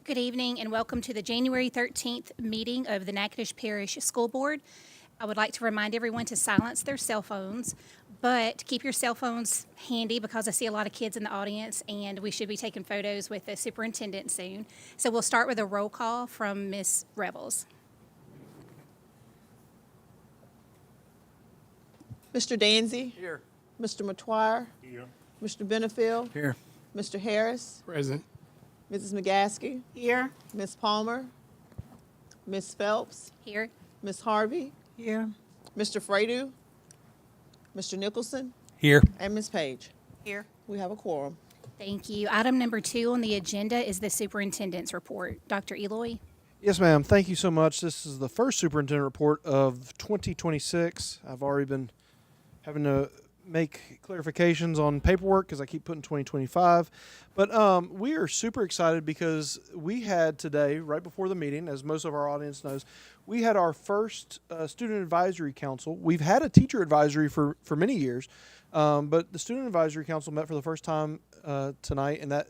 Good evening and welcome to the January 13th meeting of the Natchitoches Parish School Board. I would like to remind everyone to silence their cell phones, but keep your cell phones handy because I see a lot of kids in the audience and we should be taking photos with the superintendent soon. So we'll start with a roll call from Ms. Revels. Mr. Danzy? Here. Mr. Matoir? Here. Mr. Benefield? Here. Mr. Harris? Present. Mrs. McGaskey? Here. Ms. Palmer? Ms. Phelps? Here. Ms. Harvey? Here. Mr. Fradu? Mr. Nicholson? Here. And Ms. Page. Here. We have a quorum. Thank you. Item number 2 on the agenda is the superintendent's report. Dr. Eloy? Yes, ma'am. Thank you so much. This is the first superintendent report of 2026. I've already been having to make clarifications on paperwork because I keep putting 2025. But we are super excited because we had today, right before the meeting, as most of our audience knows, we had our first student advisory council. We've had a teacher advisory for many years, but the student advisory council met for the first time tonight, and that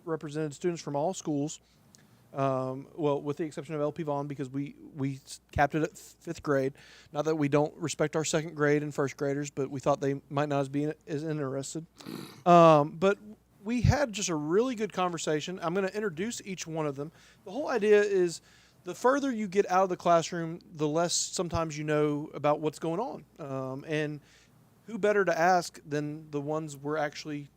represented students from all schools. Well, with the exception of LP Vaughn, because we capped it at 5th grade. Not that we don't respect our 2nd grade and 1st graders, but we thought they might not be as interested. But we had just a really good conversation. I'm going to introduce each one of them. The whole idea is the further you get out of the classroom, the less sometimes you know about what's going on. And who better to ask than the ones we're actually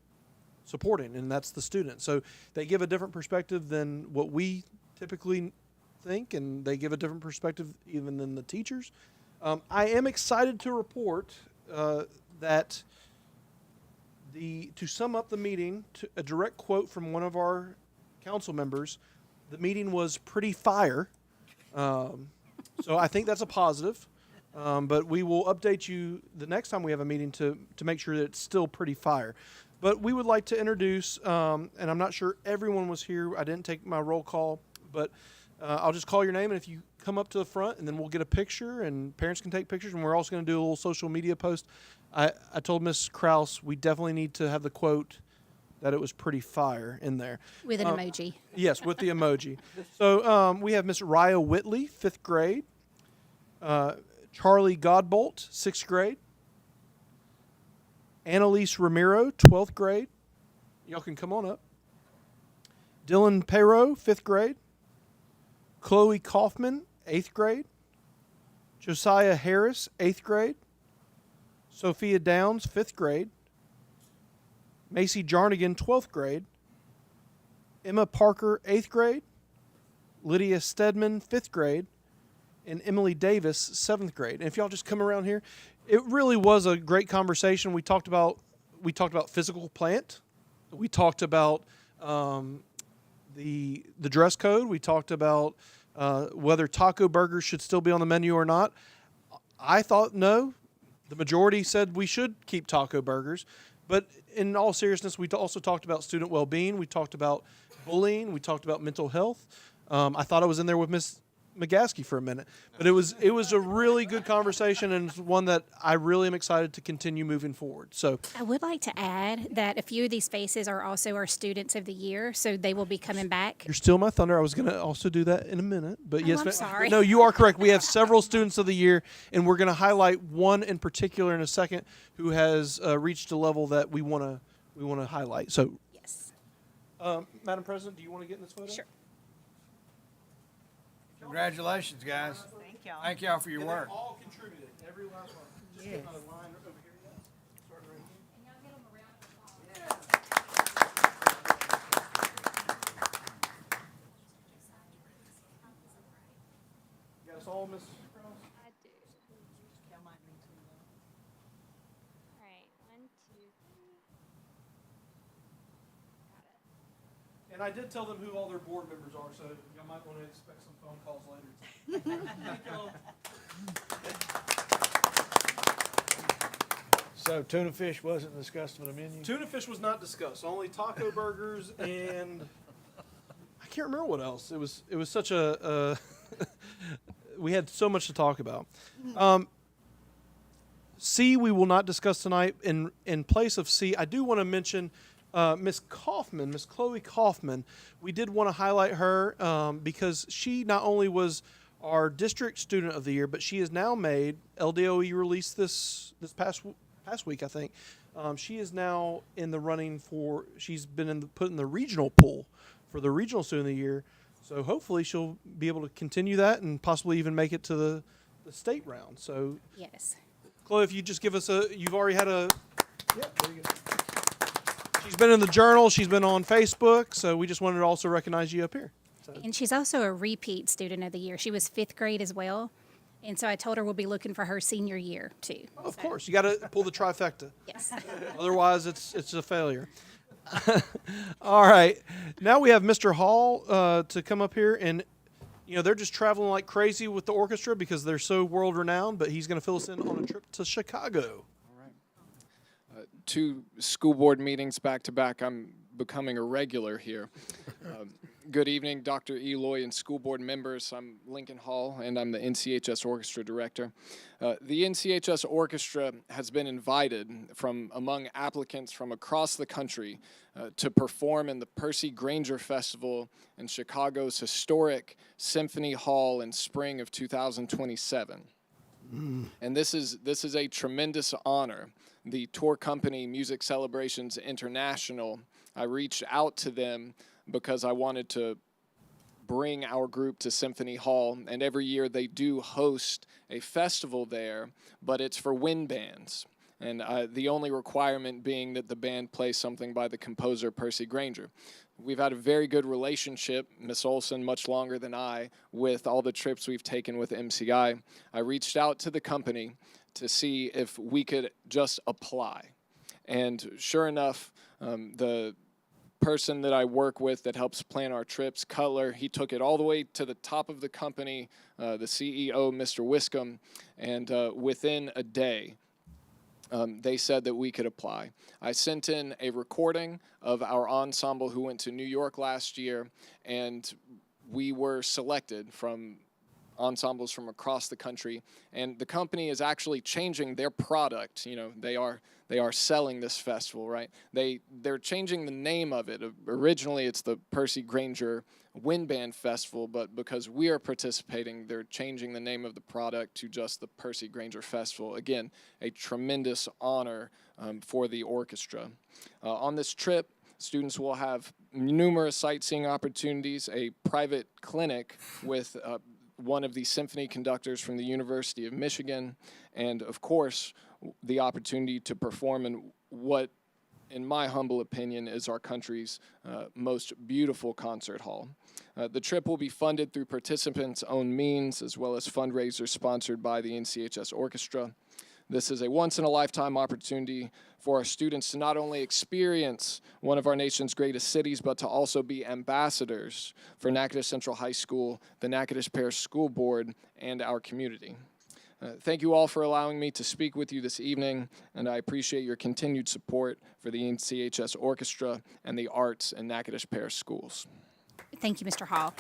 supporting, and that's the student. So they give a different perspective than what we typically think, and they give a different perspective even than the teachers. I am excited to report that to sum up the meeting, a direct quote from one of our council members, the meeting was pretty fire. So I think that's a positive. But we will update you the next time we have a meeting to make sure that it's still pretty fire. But we would like to introduce, and I'm not sure everyone was here. I didn't take my roll call, but I'll just call your name, and if you come up to the front, and then we'll get a picture, and parents can take pictures, and we're also going to do a little social media post. I told Ms. Krause we definitely need to have the quote that it was pretty fire in there. With an emoji. Yes, with the emoji. So we have Miss Raya Whitley, 5th grade. Charlie Godbolt, 6th grade. Annalise Ramiro, 12th grade. Y'all can come on up. Dylan Perot, 5th grade. Chloe Kaufman, 8th grade. Josiah Harris, 8th grade. Sophia Downs, 5th grade. Macy Jarnigan, 12th grade. Emma Parker, 8th grade. Lydia Stedman, 5th grade. And Emily Davis, 7th grade. And if y'all just come around here, it really was a great conversation. We talked about physical plant. We talked about the dress code. We talked about whether taco burgers should still be on the menu or not. I thought no. The majority said we should keep taco burgers. But in all seriousness, we also talked about student well-being. We talked about bullying. We talked about mental health. I thought I was in there with Ms. McGaskey for a minute, but it was a really good conversation, and it's one that I really am excited to continue moving forward. So I would like to add that a few of these faces are also our students of the year, so they will be coming back. you're still my thunder. I was going to also do that in a minute, but yes, I'm sorry. no, you are correct. We have several students of the year, and we're going to highlight one in particular in a second who has reached a level that we want to highlight. So, Yes. Madam President, do you want to get in this photo? Sure. Congratulations, guys. Thank y'all. Thank y'all for your And they work. all contributed. Every last one. Just Yes. get another line over here yet? Starting right here. You got us all, Miss Krause? I do. Y'all might need to, All right, 1, 2, 3. Got it. And I did tell them who all their board members are, so y'all might want to expect some phone calls later. Thank y'all. So tuna fish wasn't discussed on the menu? Tuna fish was not discussed. Only taco burgers and I can't remember what else. It was such a we had so much to talk about. C we will not discuss tonight. In place of C, I do want to mention Miss Kaufman, Miss Chloe Kaufman, we did want to highlight her because she not only was our district student of the year, but she is now made LDOE released this past week, I think. She is now in the running for. She's been put in the regional pool for the regional student of the year. So hopefully she'll be able to continue that and possibly even make it to the state round. So Yes. Chloe, if you just give us you've already had a. Yeah, there you go. She's been in the Journal. She's been on Facebook. So we just wanted to also recognize you up here. So. And she's also a repeat student of the year. She was 5th grade as well. And so I told her we'll be looking for her senior year, too. Of course, you got to pull the trifecta. Yes. Otherwise, it's a failure. All right, now we have Mr. Hall to come up here, and they're just traveling like crazy with the orchestra because they're so world renowned. But he's going to fill us in on a trip to Chicago. 2 school board meetings back to back. I'm becoming a regular here. Good evening, Dr. Eloy and school board members. I'm Lincoln Hall, and I'm the NCHS Orchestra Director. The NCHS Orchestra has been invited from among applicants from across the country to perform in the Percy Grainger Festival in Chicago's historic Symphony Hall in spring of 2027. And this is a tremendous honor. The tour company Music Celebrations International, I reached out to them because I wanted to bring our group to Symphony Hall, and every year they do host a festival there, but it's for wind bands. And the only requirement being that the band play something by the composer Percy Grainger. We've had a very good relationship, Miss Olson much longer than I, with all the trips we've taken with MCI. I reached out to the company to see if we could just apply. And sure enough, the person that I work with that helps plan our trips, Cutler, he took it all the way to the top of the company, the CEO, Mr. Wiscombe, and within a day, they said that we could apply. I sent in a recording of our ensemble who went to New York last year, and we were selected from ensembles from across the country. And the company is actually changing their product. They are selling this festival, right? They're changing the name of it. Originally, it's the Percy Grainger Wind Band Festival, but because we are participating, they're changing the name of the product to just the Percy Grainger Festival. Again, a tremendous honor for the orchestra. On this trip, students will have numerous sightseeing opportunities, a private clinic with one of the symphony conductors from the University of Michigan, and of course, the opportunity to perform in what, in my humble opinion, is our country's most beautiful concert hall. The trip will be funded through participants' own means, as well as fundraisers sponsored by the NCHS Orchestra. This is a once-in-a-lifetime opportunity for our students to not only experience one of our nation's greatest cities, but to also be ambassadors for Natchitoches Central High School, the Natchitoches Parish School Board, and our community. Thank you all for allowing me to speak with you this evening, and I appreciate your continued support for the NCHS Orchestra and the arts in Natchitoches Parish Schools. Thank you, Mr. Hall.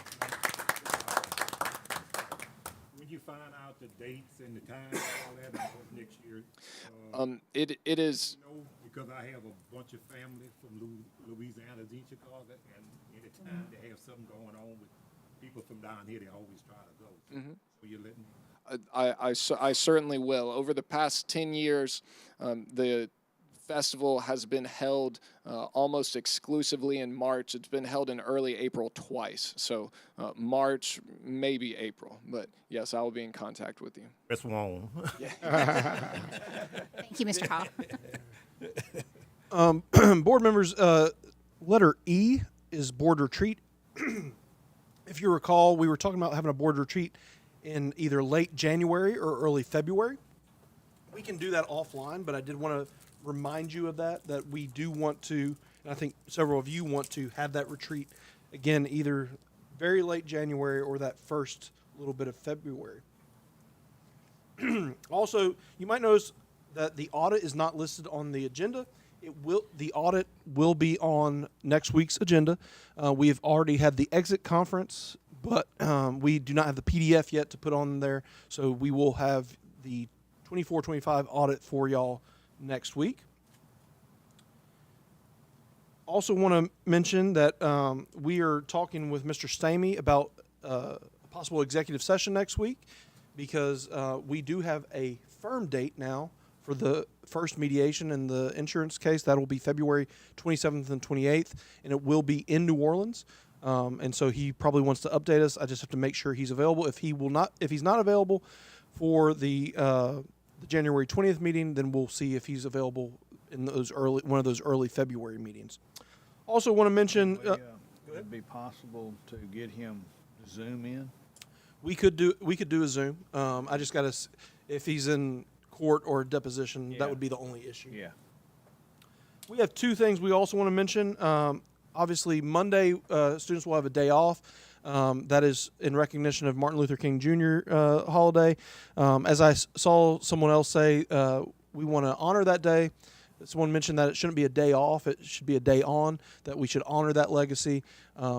When you find out the dates and the times and all that next year? It is. Because I have a bunch of family from Louisiana, in Chicago, and anytime they have something going on with people from down here, they always try to go. Mm-hmm. So you let me. I certainly will. Over the past 10 years, the festival has been held almost exclusively in March. It's been held in early April twice. So March, maybe April. But yes, I will be in contact with you. That's wrong. Thank you, Mr. Board Hall. members, letter E is board retreat. If you recall, we were talking about having a board retreat in either late January or early February. We can do that offline, but I did want to remind you of that we do want to, and I think several of you want to have that retreat again, either very late January or that first little bit of February. Also, you might notice that the audit is not listed on the agenda. The audit will be on next week's agenda. We have already had the exit conference, but we do not have the PDF yet to put on there. So we will have the 24-25 audit for y'all next week. Also want to mention that we are talking with Mr. Stamey about a possible executive session next week because we do have a firm date now for the first mediation in the insurance case. That will be February 27th and 28th, and it will be in New Orleans. And so he probably wants to update us. I just have to make sure he's available. If he's not available for the January 20th meeting, then we'll see if he's available in one of those early February meetings. Also want to mention Would it be possible to get him to Zoom in? we could do a Zoom. I just got to if he's in court or a deposition, Yeah. that would be the only issue. Yeah. We have two things we also want to mention. Obviously, Monday, students will have a day off. That is in recognition of Martin Luther King Jr. Holiday. As I saw someone else say, we want to honor that day. Someone mentioned that it shouldn't be a day off. It should be a day on, that we should honor that legacy.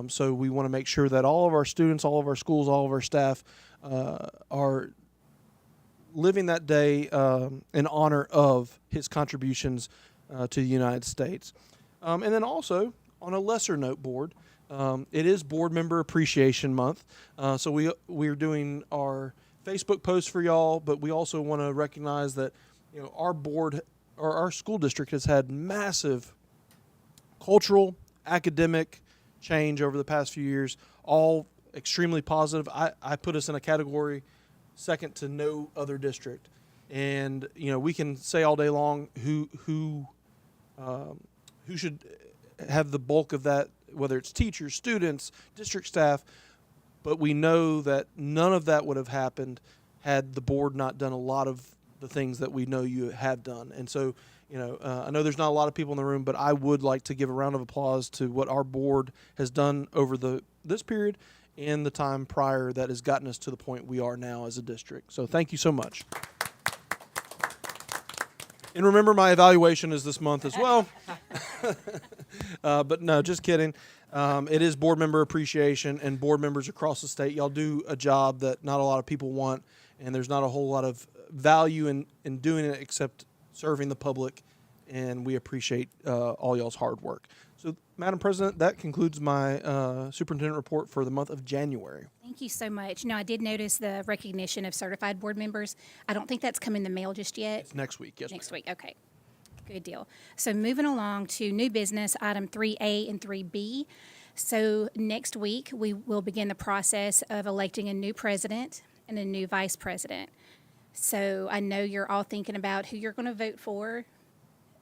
So we want to make sure that all of our students, all of our schools, all of our staff are living that day in honor of his contributions to the United States. And then also, on a lesser note, board, it is Board Member Appreciation Month. So we're doing our Facebook post for y'all, but we also want to recognize that our board or our school district has had massive cultural, academic change over the past few years, all extremely positive. I put us in a category second to no other district. And we can say all day long who should have the bulk of that, whether it's teachers, students, district staff, but we know that none of that would have happened had the board not done a lot of the things that we know you have done. And so, I know there's not a lot of people in the room, but I would like to give a round of applause to what our board has done over this period and the time prior that has gotten us to the point we are now as a district. So thank you so much. And remember, my evaluation is this month as well. But no, just kidding. It is Board Member Appreciation, and board members across the state, y'all do a job that not a lot of people want, and there's not a whole lot of value in doing it except serving the public, and we appreciate all y'all's hard work. So, Madam President, that concludes my superintendent report for the month of January. Thank you so much. I did notice the recognition of certified board members. I don't think that's come in the mail just yet. It's next week, yes, Next ma'am. week, okay. Good deal. So moving along to new business, item 3A and 3B. So next week, we will begin the process of electing a new president and a new vice president. So I know you're all thinking about who you're going to vote for.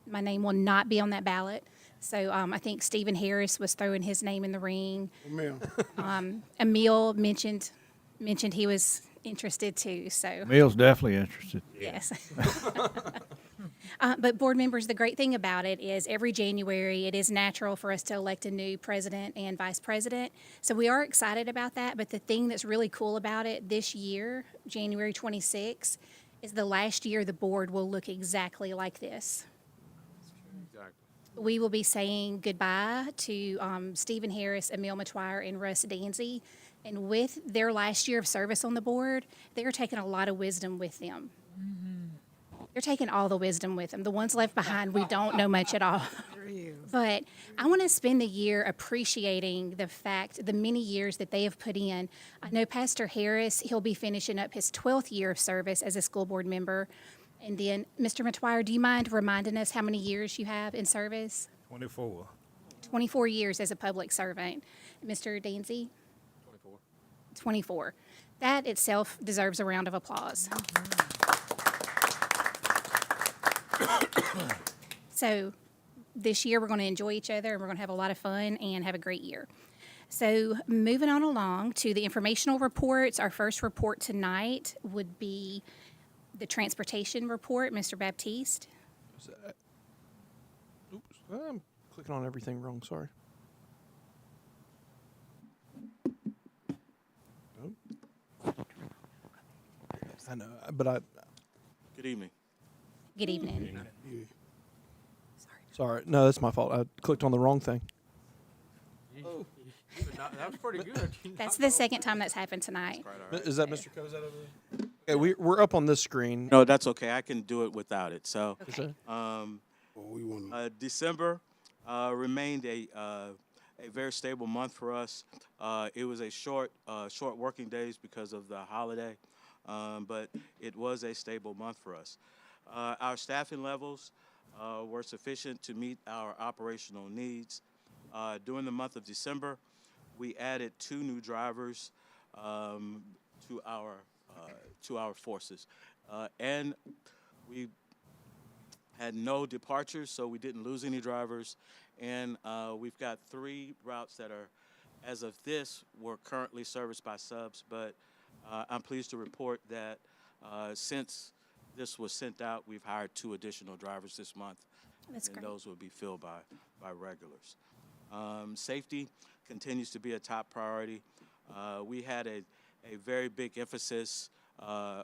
My name will not be on that ballot. So I think Stephen Harris was throwing his name in the ring. Emil mentioned he was interested too, so. Mill's definitely interested. Yes. But board members, the great thing about it is every January, it is natural for us to elect a new president and vice president. So we are excited about that. But the thing that's really cool about it this year, January 26th, is the last year the board will look exactly like this. We will be saying goodbye to Stephen Harris, Emil Matwire, and Russ Danzy. And with their last year of service on the board, they're taking a lot of wisdom with them. They're taking all the wisdom with them. The ones left behind, we don't know much at all. But I want to spend the year appreciating the many years that they have put in. I know Pastor Harris, he'll be finishing up his 12th year of service as a school board member. And then, Mr. Matwire, do you mind reminding us how many years you have in service? 24. 24 years as a public servant. Mr. Danzy? 24. That itself deserves a round of applause. So this year, we're going to enjoy each other, and we're going to have a lot of fun and have a great year. So moving on along to the informational reports, our first report tonight would be the transportation report. Mr. Baptiste. Oops, I'm clicking on everything wrong, sorry. Oh. I know, but Good evening. Good evening. sorry, no, that's my fault. I clicked on the wrong thing. That was pretty good. That's the second time that's happened tonight. Is that Mr. Cozad over there? Okay, we're up on this screen. No, that's okay. I can do it without it. So, Okay. December remained a very stable month for us. It was a short working days because of the holiday, but it was a stable month for us. Our staffing levels were sufficient to meet our operational needs. During the month of December, we added 2 new drivers to our forces, and we had no departures, so we didn't lose any drivers. And we've got 3 routes that are, as of this, were currently serviced by subs. But I'm pleased to report that since this was sent out, we've hired 2 additional drivers this month. That's and great. those will be filled by regulars. Safety continues to be a top priority. We had a very big emphasis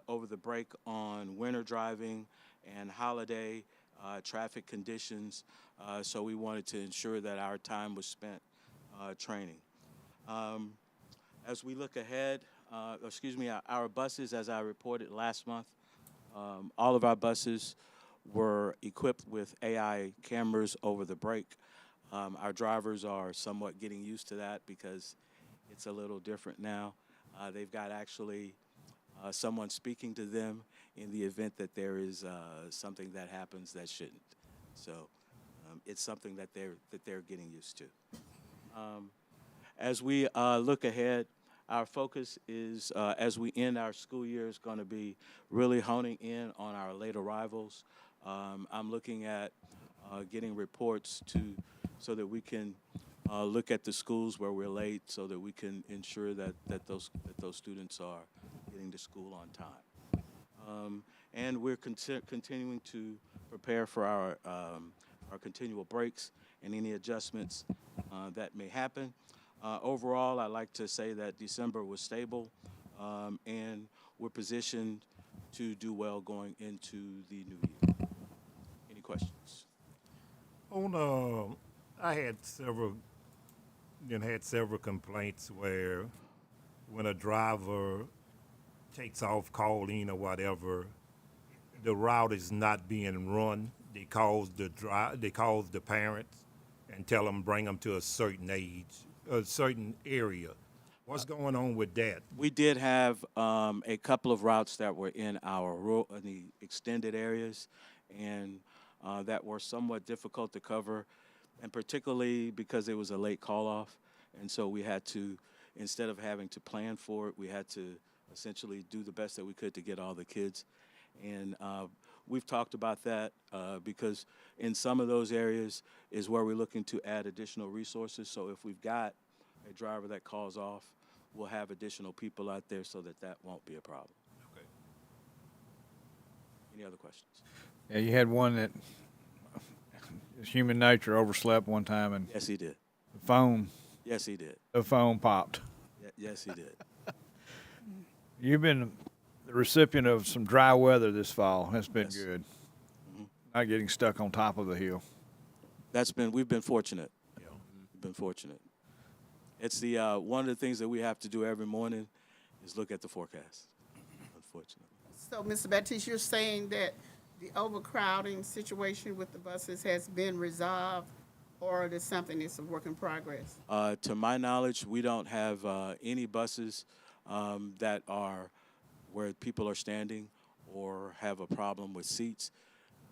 over the break on winter driving and holiday traffic conditions, so we wanted to ensure that our time was spent training. As we look ahead, our buses, as I reported last month, all of our buses were equipped with AI cameras over the break. Our drivers are somewhat getting used to that because it's a little different now. They've got actually someone speaking to them in the event that there is something that happens that shouldn't. So it's something that they're getting used to. As we look ahead, our focus is, as we end our school year, is going to be really honing in on our late arrivals. I'm looking at getting reports so that we can look at the schools where we're late, so that we can ensure that those students are getting to school on time. And we're continuing to prepare for our continual breaks and any adjustments that may happen. Overall, I'd like to say that December was stable, and we're positioned to do well going into the new year. Any questions? I had several complaints where when a driver takes off calling or whatever, the route is not being run. They call the parents and tell them bring them to a certain age, a certain area. What's going on with that? We did have a couple of routes that were in in the extended areas, and that were somewhat difficult to cover, and particularly because it was a late call-off. And so we had to, instead of having to plan for it, we had to essentially do the best that we could to get all the kids. And we've talked about that because in some of those areas is where we're looking to add additional resources. So if we've got a driver that calls off, we'll have additional people out there so that won't be a problem. Okay. Any other questions? Yeah, you had one that human nature overslept one time, and Yes, he did. the Yes, he did. phone popped. Yes, he did. You've been the recipient of some dry weather this fall. That's been Yes. good. Not getting stuck on top of the hill. We've been fortunate. Yeah. We've been fortunate. It's the one of the things that we have to do every morning is look at the forecast, unfortunately. So, Mr. Baptiste, you're saying that the overcrowding situation with the buses has been resolved, or is something that's a work in progress? To my knowledge, we don't have any buses that are where people are standing or have a problem with seats.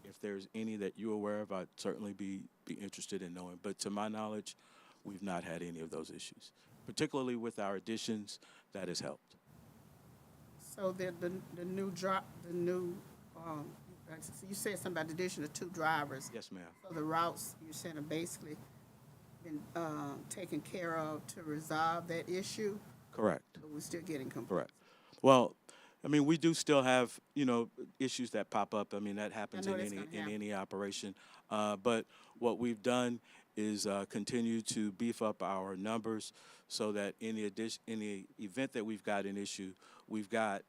If there's any that you're aware of, I'd certainly be interested in knowing. But to my knowledge, we've not had any of those issues. Particularly with our additions, that has helped. So you said something about the addition of 2 drivers. Yes, ma'am. So the routes you're saying are basically been taken care of to resolve that issue, Correct. but we're still getting complaints. Correct. Well, I mean, we do still have, issues that pop up. I mean, that happens I know in that's gonna happen. any operation. But what we've done is continue to beef up our numbers so that in the event that we've got an issue, we've got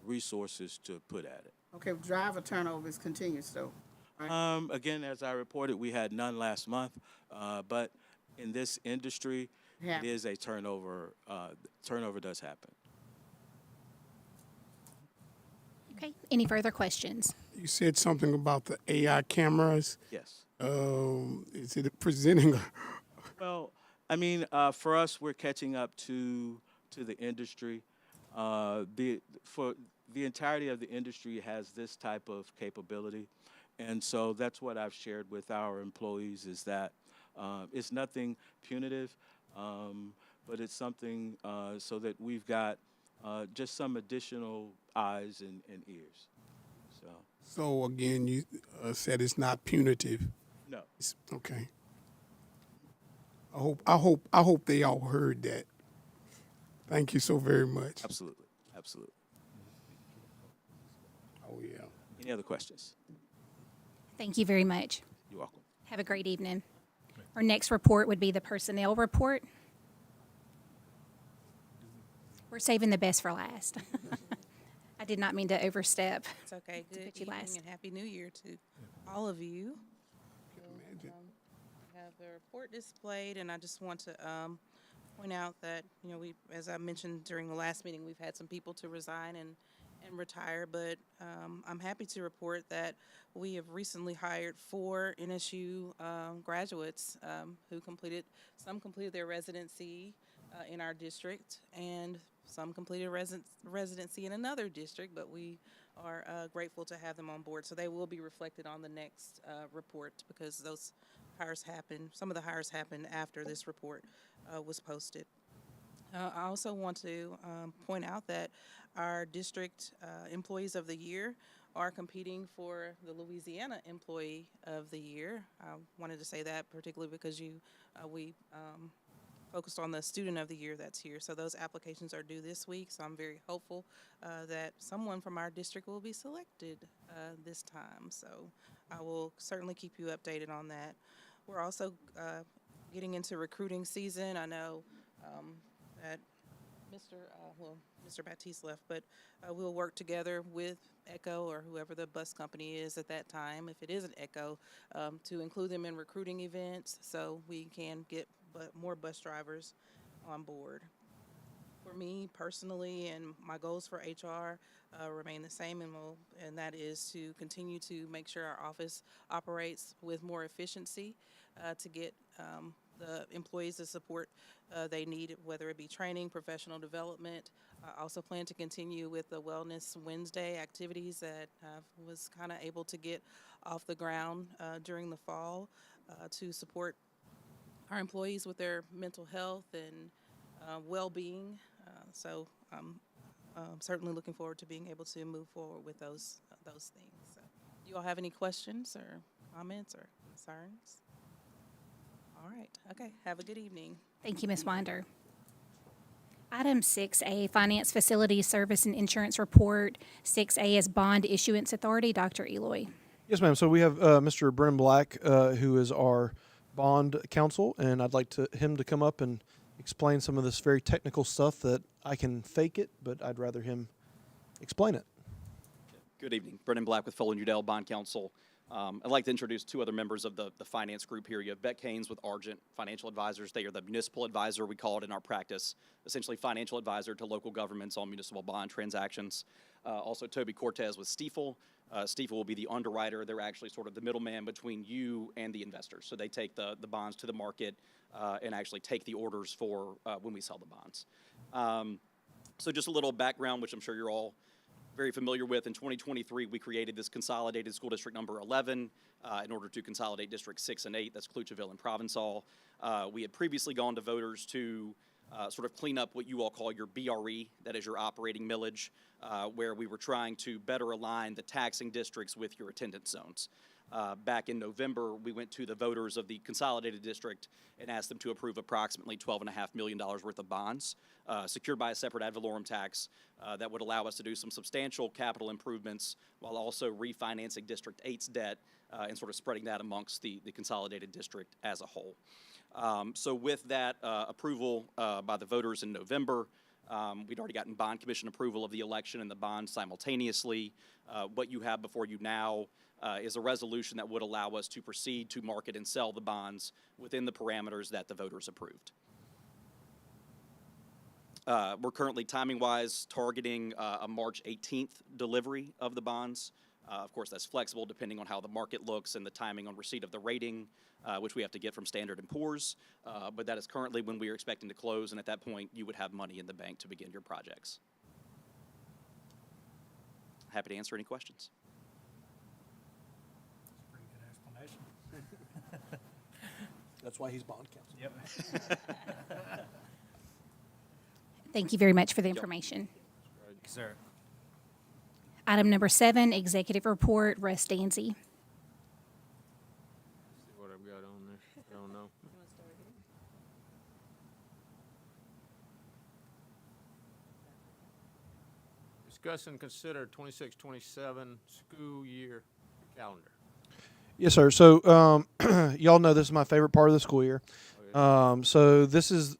resources to put at it. Okay, driver turnover is continuous though, right? Again, as I reported, we had none last month, but in this industry, Yeah. it is a turnover. Turnover does happen. Okay, any further questions? You said something about the AI cameras. Yes. Is it presenting? Well, I mean, for us, we're catching up to the industry. For the entirety of the industry has this type of capability, and so that's what I've shared with our employees is that it's nothing punitive, but it's something so that we've got just some additional eyes and ears. So So again, you said it's not punitive. no. Okay. I hope they all heard that. Thank you so very much. Absolutely. Absolutely. Oh yeah. Any other questions? Thank you very much. You're welcome. Have a great evening. Our next report would be the personnel report. We're saving the best for last. I did not mean to overstep. It's okay. To Good put you evening last. and Happy New Year to all of you. Imagine. We have the report displayed, and I just want to point out that, we, as I mentioned during the last meeting, we've had some people to resign and retire, but I'm happy to report that we have recently hired 4 NSU graduates who some completed their residency in our district, and some completed residency in another district, but we are grateful to have them on board. So they will be reflected on the next report because those hires happened, some of the hires happened after this report was posted. I also want to point out that our district employees of the year are competing for the Louisiana Employee of the Year. I wanted to say that particularly because we focused on the Student of the Year that's here. So those applications are due this week. So I'm very hopeful that someone from our district will be selected this time. So I will certainly keep you updated on that. We're also getting into recruiting season. I know that Mr. Baptiste left, but we'll work together with ECHO or whoever the bus company is at that time, if it isn't ECHO, to include them in recruiting events so we can get more bus drivers on board. For me personally, and my goals for HR remain the same, and that is to continue to make sure our office operates with more efficiency to get the employees the support they need, whether it be training, professional development. I also plan to continue with the Wellness Wednesday activities that I was kind of able to get off the ground during the fall to support our employees with their mental health and well-being. So I'm certainly looking forward to being able to move forward with those things. So, do you all have any questions or comments or concerns? All right. Okay. Have a good evening. Thank you, Ms. Winder. Item 6A, Finance Facilities Service and Insurance Report. 6A is Bond Issuance Authority. Dr. Eloy. Yes, ma'am. So we have Mr. Brennan Black, who is our bond counsel, and I'd like him to come up and explain some of this very technical stuff that I can fake it, but I'd rather him explain it. Good evening. Brennan Black with Full & Udell Bond Counsel. I'd like to introduce 2 other members of the finance group here. You have Beck Haynes with Argent Financial Advisors. They are the municipal advisor, we call it in our practice, essentially financial advisor to local governments on municipal bond transactions. Also Toby Cortez with Stifel. Stifel will be the underwriter. They're actually sort of the middleman between you and the investors. So they take the bonds to the market and actually take the orders for when we sell the bonds. So just a little background, which I'm sure you're all very familiar with. In 2023, we created this consolidated school district number 11 in order to consolidate District 6 and 8. That's Clucheville and Provençal. We had previously gone to voters to sort of clean up what you all call your BRE, that is your operating millage, where we were trying to better align the taxing districts with your attendance zones. Back in November, we went to the voters of the consolidated district and asked them to approve approximately $12.5 million worth of bonds secured by a separate ad valorem tax that would allow us to do some substantial capital improvements while also refinancing District 8's debt and sort of spreading that amongst the consolidated district as a whole. So with that approval by the voters in November, we'd already gotten bond commission approval of the election and the bonds simultaneously. What you have before you now is a resolution that would allow us to proceed to market and sell the bonds within the parameters that the voters approved. We're currently timing-wise targeting a March 18th delivery of the bonds. Of course, that's flexible depending on how the market looks and the timing on receipt of the rating, which we have to get from Standard & Poor's. But that is currently when we are expecting to close, and at that point, you would have money in the bank to begin your projects. Happy to answer any questions. Pretty good explanation. That's why he's bond counsel. Yep. Thank you very much for the information. Sir. Item number 7, executive report, Russ Danzy. See what I've got on there. I don't know. Discuss and consider 26-27 school year calendar. Yes, sir. So, y'all know this is my favorite part of the school year. So this is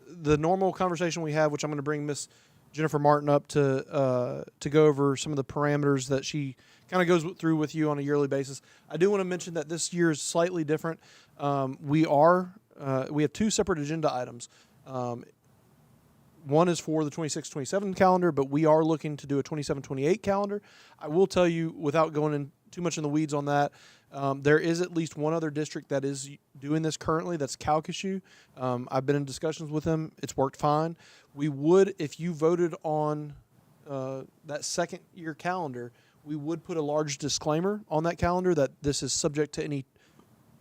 the normal conversation we have, which I'm going to bring Miss Jennifer Martin up to go over some of the parameters that she kind of goes through with you on a yearly basis. I do want to mention that this year is slightly different. We have 2 separate agenda items. One is for the 26-27 calendar, but we are looking to do a 27-28 calendar. I will tell you, without going in too much in the weeds on that, there is at least one other district that is doing this currently. That's Calcasieu. I've been in discussions with them. It's worked fine. We would, if you voted on that second year calendar, we would put a large disclaimer on that calendar that this is subject to any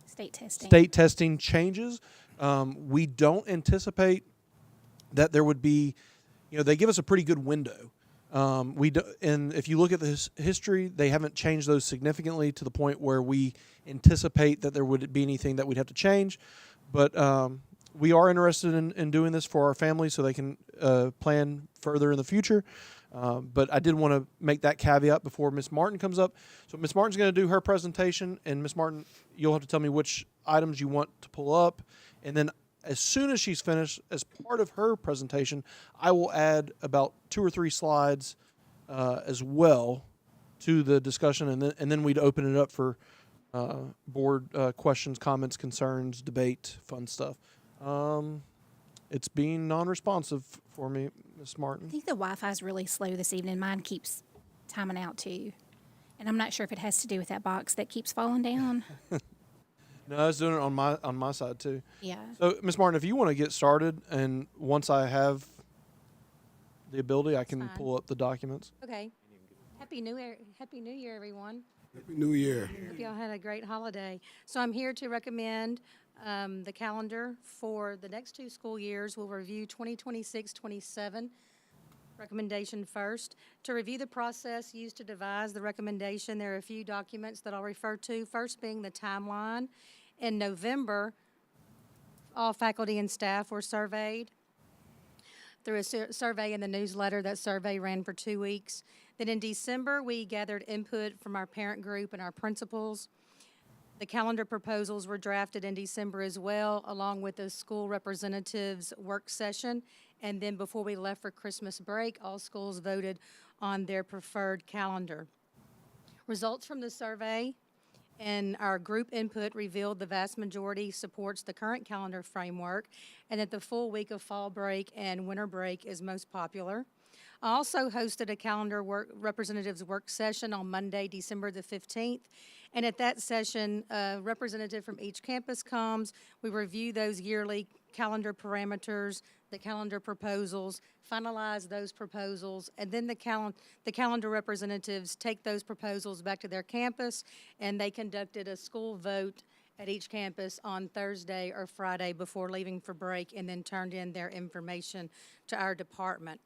state testing changes. We don't anticipate that there would be, they give us a pretty good window. And if you look at the history, they haven't changed those significantly to the point where we anticipate that there would be anything that we'd have to change. But we are interested in doing this for our families so they can plan further in the future. But I did want to make that caveat before Ms. Martin comes up. So Ms. Martin's going to do her presentation, and Ms. Martin, you'll have to tell me which items you want to pull up. And then as soon as she's finished, as part of her presentation, I will add about 2 or 3 slides as well to the discussion, and then we'd open it up for board questions, comments, concerns, debate, fun stuff. It's being non-responsive for me, Ms. Martin. I think the Wi-Fi is really slow this evening. Mine keeps timing out too. And I'm not sure if it has to do with that box that keeps falling down. No, I was doing it on my side too. Yeah. So, Ms. Martin, if you want to get started, and once I have the ability, I can fine. pull up the documents. Okay. Happy New Year, everyone. Happy New Year. Hope y'all had a great holiday. So I'm here to recommend the calendar for the next 2 school years. We'll review 2026-27 recommendation first. To review the process used to devise the recommendation, there are a few documents that I'll refer to. First being the timeline. In November, all faculty and staff were surveyed through a survey in the newsletter. That survey ran for 2 weeks. Then in December, we gathered input from our parent group and our principals. The calendar proposals were drafted in December as well, along with the school representatives' work session. And then before we left for Christmas break, all schools voted on their preferred calendar. Results from the survey and our group input revealed the vast majority supports the current calendar framework, and that the full week of fall break and winter break is most popular. I also hosted a calendar representatives work session on Monday, December the 15th. And at that session, a representative from each campus comes. We review those yearly calendar parameters, the calendar proposals, finalize those proposals, and then the calendar representatives take those proposals back to their campus, and they conducted a school vote at each campus on Thursday or Friday before leaving for break, and then turned in their information to our department.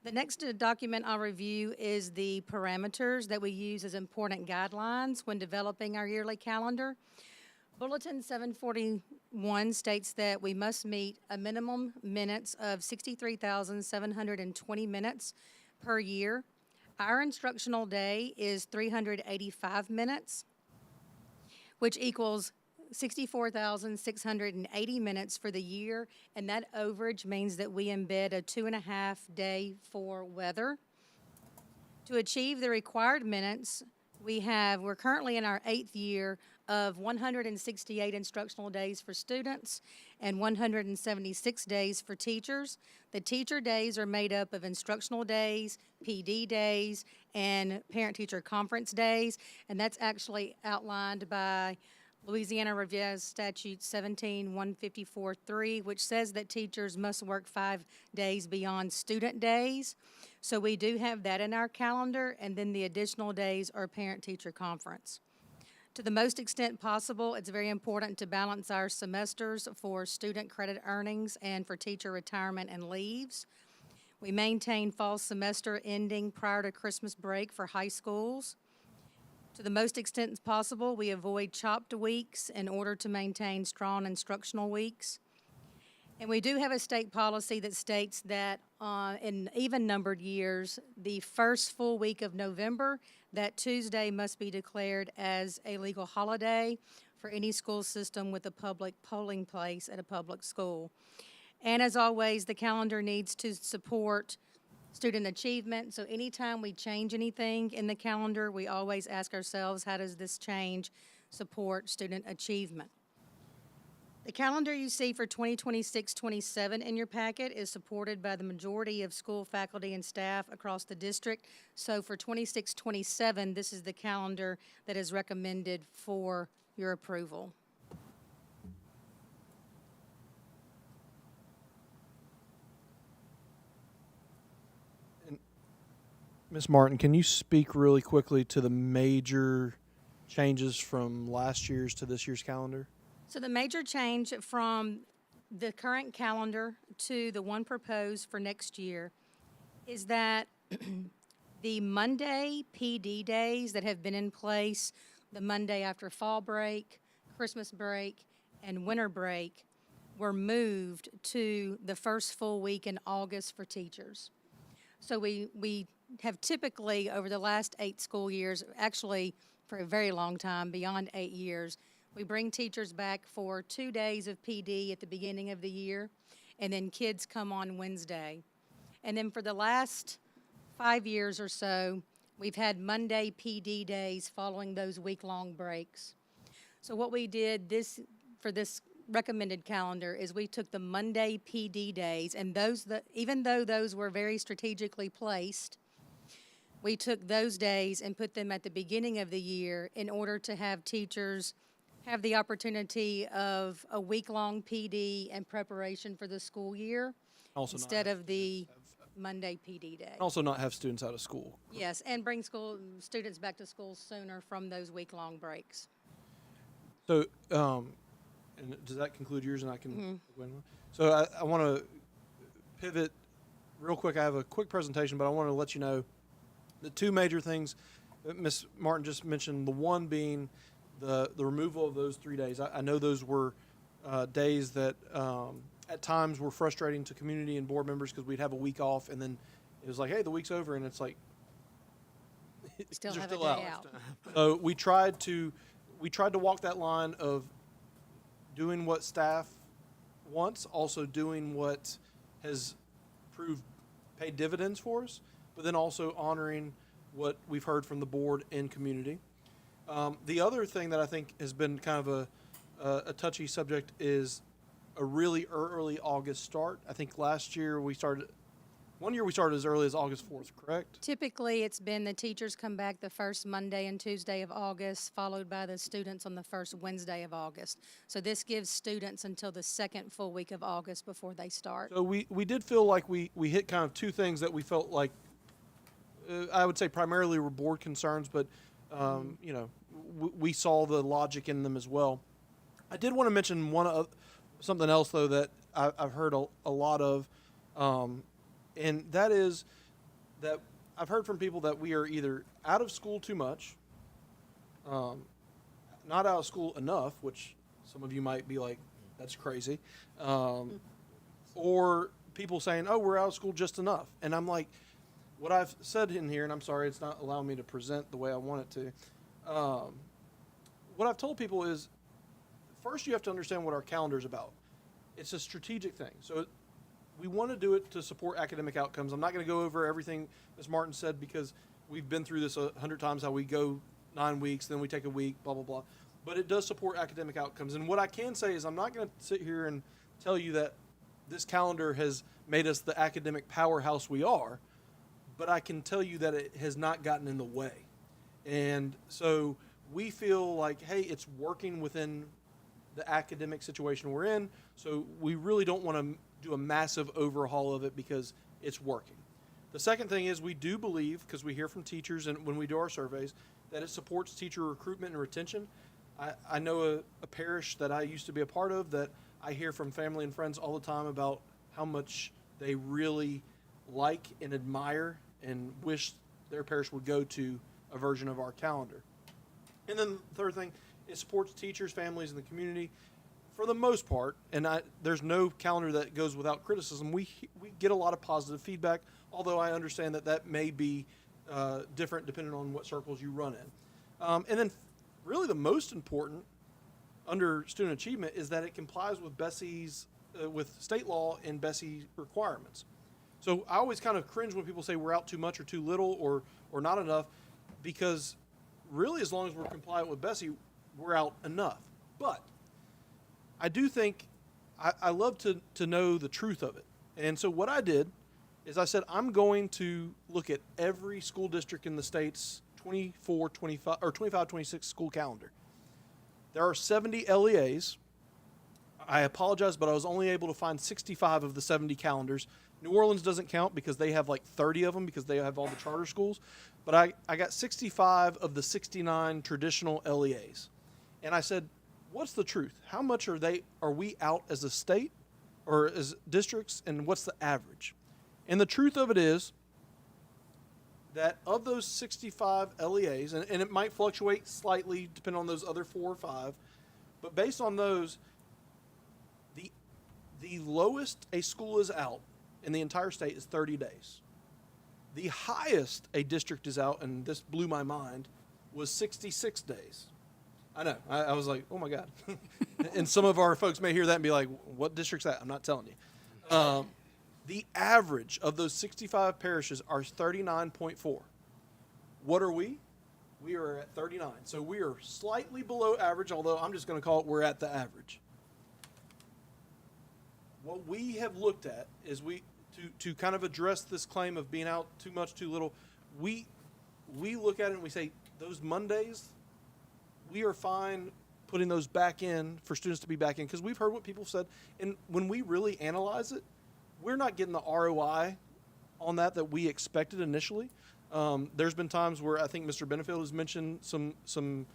The next document I'll review is the parameters that we use as important guidelines when developing our yearly calendar. Bulletin 741 states that we must meet a minimum minutes of 63,720 minutes per year. Our instructional day is 385 minutes, which equals 64,680 minutes for the year, and that overage means that we embed a 2.5 day for weather. To achieve the required minutes, we're currently in our 8th year of 168 instructional days for students and 176 days for teachers. The teacher days are made up of instructional days, PD days, and parent-teacher conference days, and that's actually outlined by Louisiana Revised Statute 17-154-3, which says that teachers must work 5 days beyond student days. So we do have that in our calendar, and then the additional days are parent-teacher conference. To the most extent possible, it's very important to balance our semesters for student credit earnings and for teacher retirement and leaves. We maintain fall semester ending prior to Christmas break for high schools. To the most extent possible, we avoid chopped weeks in order to maintain strong instructional weeks. And we do have a state policy that states that in even-numbered years, the first full week of November, that Tuesday must be declared as a legal holiday for any school system with a public polling place at a public school. And as always, the calendar needs to support student achievement. So anytime we change anything in the calendar, we always ask ourselves, how does this change support student achievement? The calendar you see for 2026-27 in your packet is supported by the majority of school faculty and staff across the district. So for 26-27, this is the calendar that is recommended for your approval. Ms. Martin, can you speak really quickly to the major changes from last year's to this year's calendar? So the major change from the current calendar to the one proposed for next year is that the Monday PD days that have been in place, the Monday after fall break, Christmas break, and winter break, were moved to the first full week in August for teachers. So we have typically, over the last 8 school years, actually for a very long time, beyond 8 years, we bring teachers back for 2 days of PD at the beginning of the year, and then kids come on Wednesday. And then for the last 5 years or so, we've had Monday PD days following those week-long breaks. So what we did for this recommended calendar is we took the Monday PD days, and even though those were very strategically placed, we took those days and put them at the beginning of the year in order to have teachers have the opportunity of a week-long PD and preparation for the school year Also instead of the Monday PD day. Also not have students out of school. Yes, and bring students back to school sooner from those week-long breaks. So, and does that conclude yours? And I can. So I want to pivot real quick. I have a quick presentation, but I want to let you know the 2 major things that Ms. Martin just mentioned. The one being the removal of those 3 days. I know those were days that at times were frustrating to community and board members because we'd have a week off, and then it was like, hey, the week's over, and it's like Still they're have still a day out. out. So we tried to walk that line of doing what staff wants, also doing what has paid dividends for us, but then also honoring what we've heard from the board and community. The other thing that I think has been kind of a touchy subject is a really early August start. I think last year one year we started as early as August 4th, correct? Typically, it's been the teachers come back the first Monday and Tuesday of August, followed by the students on the first Wednesday of August. So this gives students until the second full week of August before they start. So we did feel like we hit kind of 2 things that we felt like, I would say primarily were board concerns, but we saw the logic in them as well. I did want to mention something else, though, that I've heard a lot of, and that is that I've heard from people that we are either out of school too much, not out of school enough, which some of you might be like, that's crazy, or people saying, oh, we're out of school just enough. And I'm like, what I've said in here, and I'm sorry it's not allowing me to present the way I want it to, what I've told people is, first you have to understand what our calendar is about. It's a strategic thing. So we want to do it to support academic outcomes. I'm not going to go over everything Ms. Martin said because we've been through this 100 times, how we go 9 weeks, then we take a week, blah, blah, blah. but it does support academic outcomes. And what I can say is I'm not going to sit here and tell you that this calendar has made us the academic powerhouse we are, but I can tell you that it has not gotten in the way. And so we feel like, hey, it's working within the academic situation we're in, so we really don't want to do a massive overhaul of it because it's working. The second thing is we do believe, because we hear from teachers and when we do our surveys, that it supports teacher recruitment and retention. I know a parish that I used to be a part of that I hear from family and friends all the time about how much they really like and admire and wish their parish would go to a version of our calendar. And then the third thing, it supports teachers, families, and the community for the most part. And there's no calendar that goes without criticism. We get a lot of positive feedback, although I understand that may be different depending on what circles you run in. And then really the most important under student achievement is that it complies with BESI's, with state law and BESI requirements. So I always kind of cringe when people say we're out too much or too little or not enough, because really as long as we're compliant with BESI, we're out enough. But I do think I love to know the truth of it. And so what I did is I said I'm going to look at every school district in the state's 25-26 school calendar. There are 70 LEAs. I apologize, but I was only able to find 65 of the 70 calendars. New Orleans doesn't count because they have like 30 of them because they have all the charter schools. But I got 65 of the 69 traditional LEAs. And I said, what's the truth? How much are we out as a state or as districts, and what's the average? And the truth of it is that of those 65 LEAs, and it might fluctuate slightly depending on those other 4 or 5, but based on those, the lowest a school is out in the entire state is 30 days. The highest a district is out, and this blew my mind, was 66 days. I know. I was like, oh my God. And some of our folks may hear that and be like, what district's that? I'm not telling you. The average of those 65 parishes are 39.4. What are we? We are at 39. So we are slightly below average, although I'm just going to call it we're at the average. What we have looked at is to kind of address this claim of being out too much, too little, we look at it and we say, those Mondays, we are fine putting those back in for students to be back in, because we've heard what people said, and when we really analyze it, we're not getting the ROI on that we expected initially. There's been times where I think Mr. Benefield has mentioned some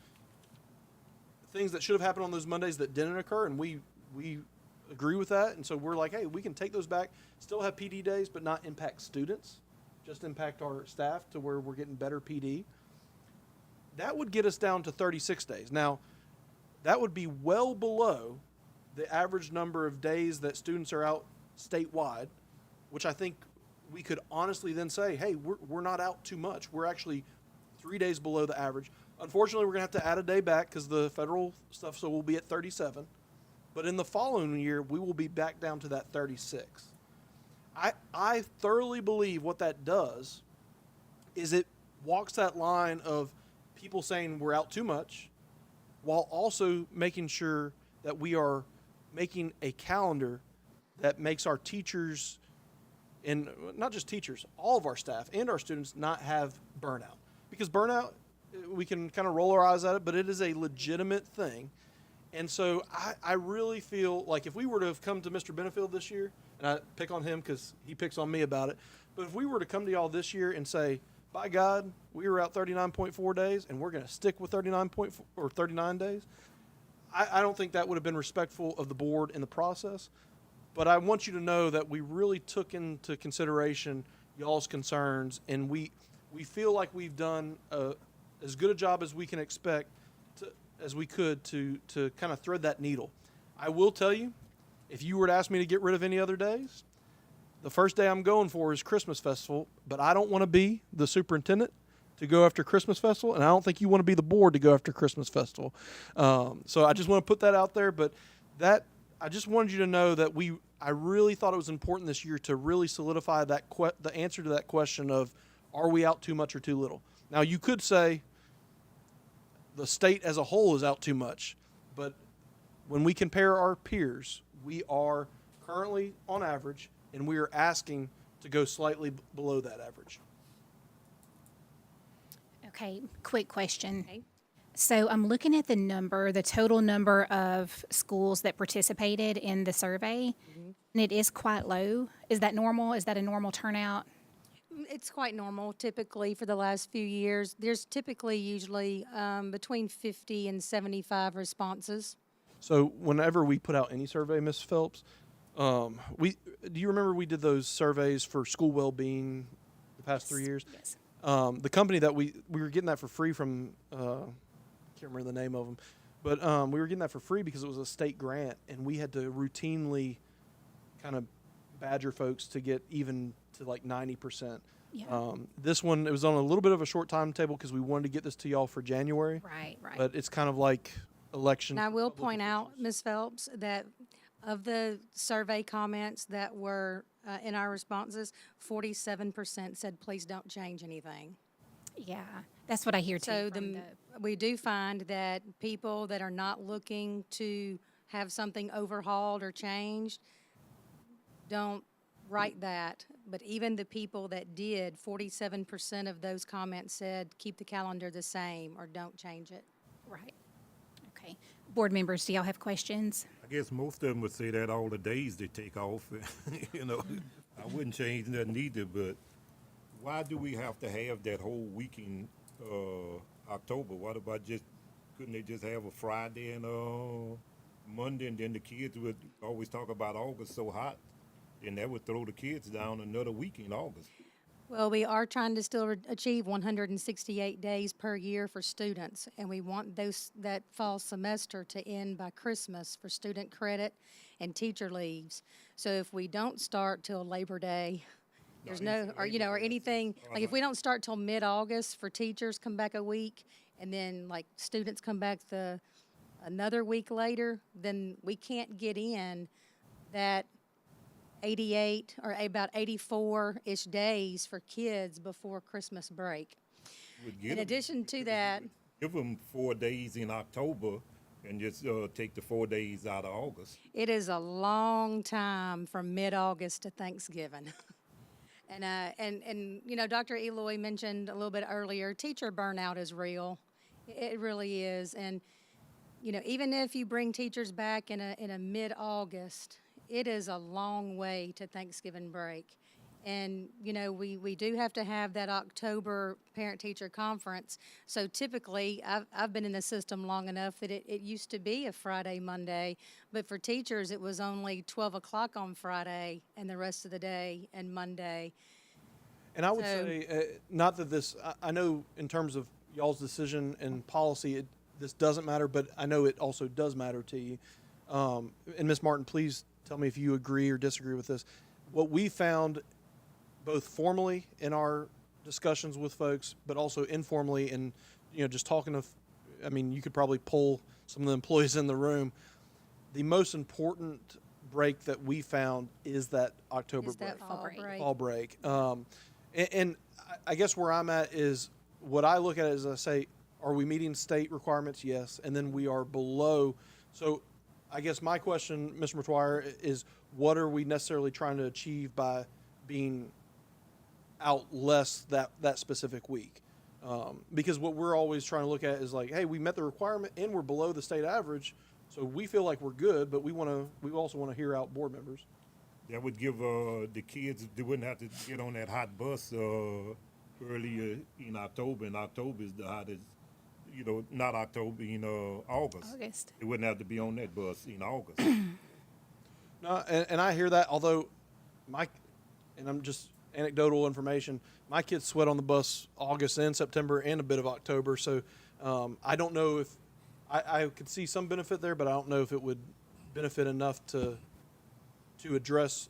things that should have happened on those Mondays that didn't occur, and we agree with that. And so we're like, hey, we can take those back, still have PD days, but not impact students, just impact our staff to where we're getting better PD. That would get us down to 36 days. Now, that would be well below the average number of days that students are out statewide, which I think we could honestly then say, hey, we're not out too much. We're actually 3 days below the average. Unfortunately, we're going to have to add a day back because the federal stuff, so we'll be at 37. But in the following year, we will be back down to that 36. I thoroughly believe what that does is it walks that line of people saying we're out too much, while also making sure that we are making a calendar that makes our teachers, and not just teachers, all of our staff and our students not have burnout. Because burnout, we can kind of roll our eyes at it, but it is a legitimate thing. And so I really feel like if we were to have come to Mr. Benefield this year, and I pick on him because he picks on me about it, but if we were to come to y'all this year and say, by God, we were out 39.4 days, and we're going to stick with 39 days, I don't think that would have been respectful of the board in the process. But I want you to know that we really took into consideration y'all's concerns, and we feel like we've done as good a job as we can expect as we could to kind of thread that needle. I will tell you, if you were to ask me to get rid of any other days, the first day I'm going for is Christmas Festival, but I don't want to be the superintendent to go after Christmas Festival, and I don't think you want to be the board to go after Christmas Festival. So I just want to put that out there, but I just wanted you to know that I really thought it was important this year to really solidify the answer to that question of, are we out too much or too little? Now, you could say the state as a whole is out too much. But when we compare our peers, we are currently on average, and we are asking to go slightly below that average. Okay, quick question. Okay. So I'm looking at the total number of schools that participated in the survey, and it is quite low. Is that normal? Is that a normal turnout? It's quite normal typically for the last few years. There's typically usually between 50 and 75 responses. So whenever we put out any survey, Ms. Phelps, do you remember we did those surveys for school well-being the past 3 years? Yes. The company that we were getting that for free from, can't remember the name of them, but we were getting that for free because it was a state grant, and we had to routinely kind of badger folks to get even to like 90%. Yeah. This one, it was on a little bit of a short timetable because we wanted to get this to y'all for January. Right, right. But it's kind of like election. And I will point out, Ms. Phelps, that of the survey comments that were in our responses, 47% said, please don't change anything. Yeah, that's what I hear too. So from we do find that people that are not looking to have something overhauled or changed don't write that. But even the people that did, 47% of those comments said, keep the calendar the same or don't change it. Right. Okay. Board members, do y'all have questions? I guess most of them would say that all the days they take off. You know, I wouldn't change nothing either, but why do we have to have that whole week in October? What about couldn't they just have a Friday and Monday, and then the kids would always talk about August so hot, then that would throw the kids down another week in August. Well, we are trying to still achieve 168 days per year for students, and we want that fall semester to end by Christmas for student credit and teacher leaves. So if we don't start till Labor Day, there's or anything, like if we don't start till mid-August for teachers, come back a week, and then like students come back another week later, then we can't get in that 88 or about 84-ish days for kids before Christmas break. In addition to that, Give them 4 days in October and just take the 4 days out of August. it is a long time from mid-August to Thanksgiving. And Dr. Eloy mentioned a little bit earlier, teacher burnout is real. It really is. And, even if you bring teachers back in a mid-August, it is a long way to Thanksgiving break. And, we do have to have that October parent-teacher conference. So typically, I've been in the system long enough that it used to be a Friday, Monday. But for teachers, it was only 12 o'clock on Friday and the rest of the day and Monday. And I would say, not that this, I know in terms of y'all's decision and policy, this doesn't matter, but I know it also does matter to you. And Ms. Martin, please tell me if you agree or disagree with this. What we found, both formally in our discussions with folks, but also informally and, just talking to, you could probably poll some of the employees in the room. The most important break that we found is that October break. That fall break. Fall break. And I guess where I'm at is what I look at is I say, are we meeting state requirements? Yes. And then we are below. So I guess my question, Mr. McGuire, is what are we necessarily trying to achieve by being out less that specific week? Because what we're always trying to look at is like, hey, we met the requirement and we're below the state average. So we feel like we're good, but we also want to hear out board members. That would give the kids, they wouldn't have to get on that hot bus earlier in October, and October is the hottest, not October, in August. August. They wouldn't have to be on that bus in August. No, and I hear that, although and I'm just anecdotal information, my kids sweat on the bus August and September and a bit of October, so I don't know if, I could see some benefit there, but I don't know if it would benefit enough to address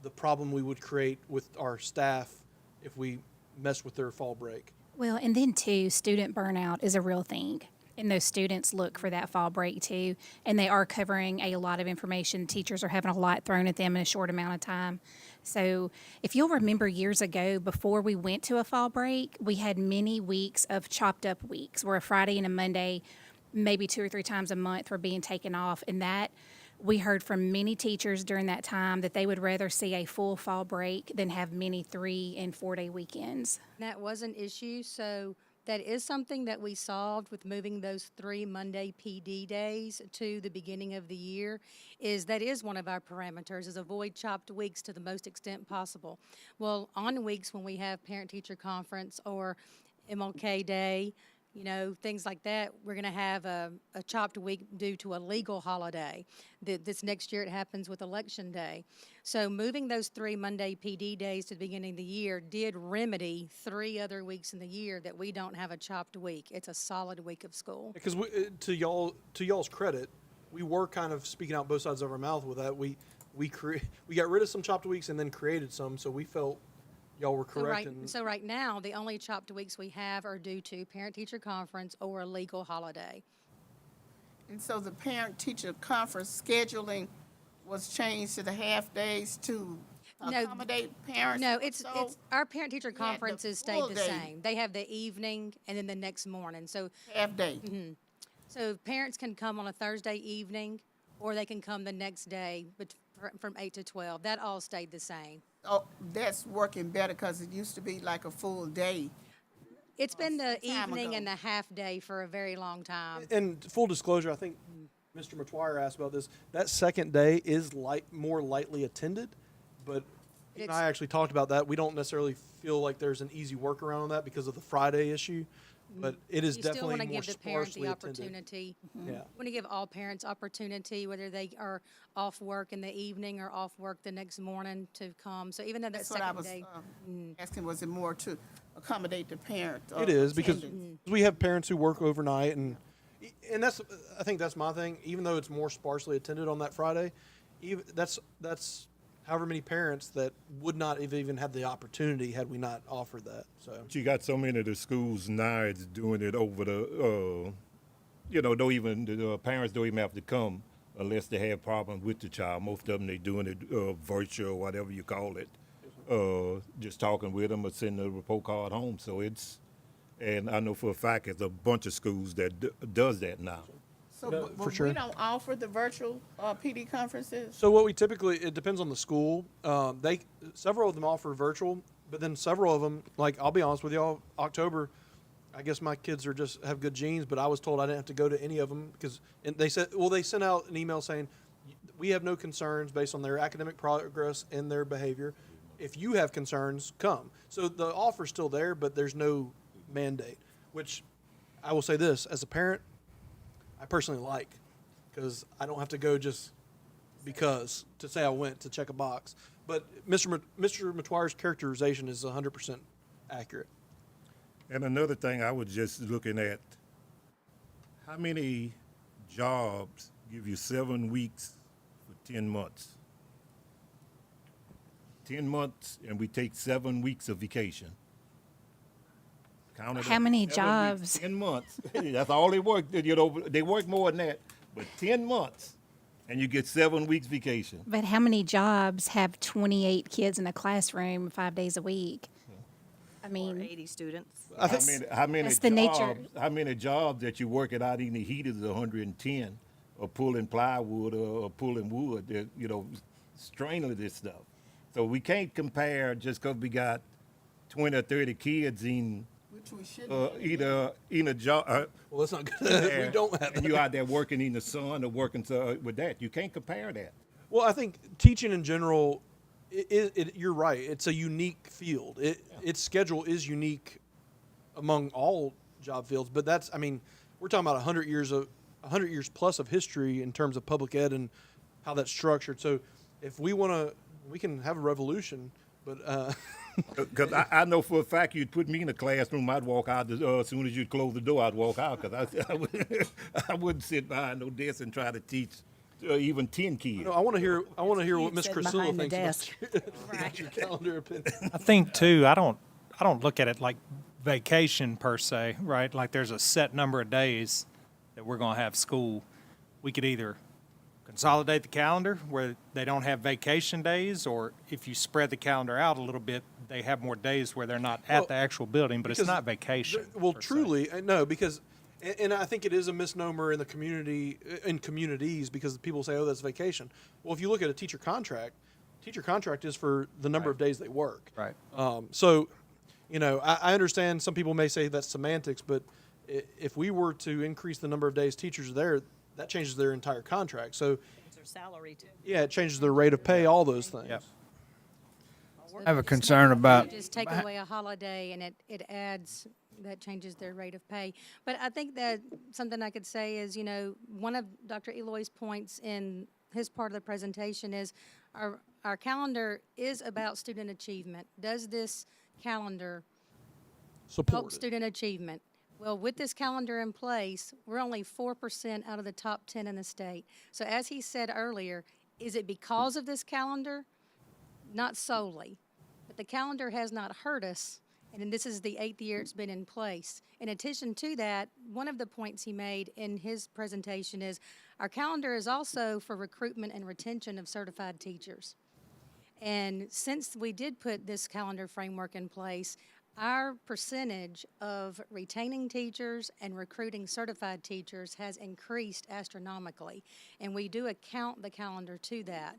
the problem we would create with our staff if we mess with their fall break. Well, and then too, student burnout is a real thing. and those students look for that fall break too. And they are covering a lot of information. Teachers are having a lot thrown at them in a short amount of time. So if you'll remember years ago, before we went to a fall break, we had many weeks of chopped up weeks where a Friday and a Monday, maybe 2 or 3 times a month, were being taken off. And that we heard from many teachers during that time that they would rather see a full fall break than have many 3 and 4 day weekends. That was an issue, so that is something that we solved with moving those 3 Monday PD days to the beginning of the year. That is one of our parameters, is avoid chopped weeks to the most extent possible. Well, on weeks when we have parent-teacher conference or MLK Day, things like that, we're going to have a chopped week due to a legal holiday. This next year it happens with Election Day. So moving those 3 Monday PD days to the beginning of the year did remedy 3 other weeks in the year that we don't have a chopped week. It's a solid week of school. Because to y'all's credit, we were kind of speaking out both sides of our mouth with that. We got rid of some chopped weeks and then created some, so we felt y'all were correct. So right now, the only chopped weeks we have are due to parent-teacher conference or a legal holiday. And so the parent-teacher conference scheduling was changed to the half-days to accommodate parents? No, it's our parent-teacher We had the conferences stayed full the day. same. They have the evening and then the next morning, so. Half-day. So parents can come on a Thursday evening, or they can come the next day, but from 8 to 12. That all stayed the same. Oh, that's working better because it used to be like a full day. It's been the time evening ago. and the half day for a very long time. And full disclosure, I think Mr. McTwire asked about this. That second day is more lightly attended, but he and I actually talked about that. We don't necessarily feel like there's an easy workaround on that because of the Friday issue, but it is You still definitely want to more give the parents sparsely the attended. opportunity. Yeah. Want to give all parents opportunity, whether they are off work in the evening or off work the next morning, to come. So even though that That's what I second was day, asking, was it more to accommodate the parent? It is because attendance? we have parents who work overnight, and I think that's my thing. Even though it's more sparsely attended on that Friday, that's however many parents that would not have even had the opportunity had we not offered that. So You got so many of the schools now it's doing it over the, don't even the parents don't even have to come unless they have problems with the child. Most of them they doing it virtual, whatever you call it. Just talking with them or sending a report card home. So and I know for a fact there's a bunch of schools that does that now. So, No, but for sure. we don't offer the virtual PD conferences? So what we typically, it depends on the school. Several of them offer virtual, but then several of them, like I'll be honest with y'all, October, I guess my kids have good genes, but I was told I didn't have to go to any of them because they sent out an email saying we have no concerns based on their academic progress and their behavior. If you have concerns, come. So the offer's still there, but there's no mandate, which I will say this, as a parent, I personally like, because I don't have to go just because to say I went to check a box. But Mr. McTwire's characterization is 100% accurate. And another thing I was just looking at, how many jobs give you 7 weeks for 10 months? 10 months, and we take 7 weeks of vacation. Count it How up. many 7 weeks, jobs? 10 months. That's all they work. They work more than that, but 10 months, and you get 7 weeks vacation. But how many jobs have 28 kids in a classroom 5 days a week? I mean, 80 students. How many that's the nature. jobs? How many jobs that you working out in the heat is 110, or pulling plywood or pulling wood? That straining this stuff. So we can't compare just because we got 20 or 30 kids in Which we should either in a job. Well, that's not good. We don't have And that. you out there working in the sun or working with that. You can't compare that. Well, I think teaching in general, you're right. It's a unique field. Its schedule is unique among all job fields. But we're talking about 100 years plus of history in terms of public ed and how that's structured. So if we want to, we can have a revolution. But because I know for a fact you'd put me in a classroom, I'd walk out as soon as you'd close the door. I'd walk out because I wouldn't sit behind no desk and try to teach even 10 kids. no, I want to hear what Ms. Sit Crisilla behind the thinks desk. about your calendar opinion. I think too, I don't look at it like vacation per se, right? Like there's a set number of days that we're going to have school, we could either consolidate the calendar where they don't have vacation days, or if you spread the calendar out a little bit, they have more days where they're not Well, at the actual building, but it's because not vacation. Well, per se. truly, no, because, and I think it is a misnomer in the community, in communities, because people say, oh, that's vacation. Well, if you look at a teacher contract is for the number of days they work. Right. So, you know, I understand some people may say that's semantics, but if we were to increase the number of days teachers are there, that changes their entire contract. So, It's their salary too. yeah, it changes their rate of pay, all those things. Yep. I have a concern about. Just take away a holiday and it adds, that changes their rate of pay. But I think that something I could say is, you know, one of Dr. Eloy's points in his part of the presentation is our calendar is about student achievement. Does this calendar help Support it. student achievement? Well, with this calendar in place, we're only 4% out of the top 10 in the state. So as he said earlier, is it because of this calendar? Not solely. But the calendar has not hurt us, and this is the 8th year it's been in place. In addition to that, one of the points he made in his presentation is our calendar is also for recruitment and retention of certified teachers. And since we did put this calendar framework in place, our percentage of retaining teachers and recruiting certified teachers has increased astronomically. And we do account the calendar to that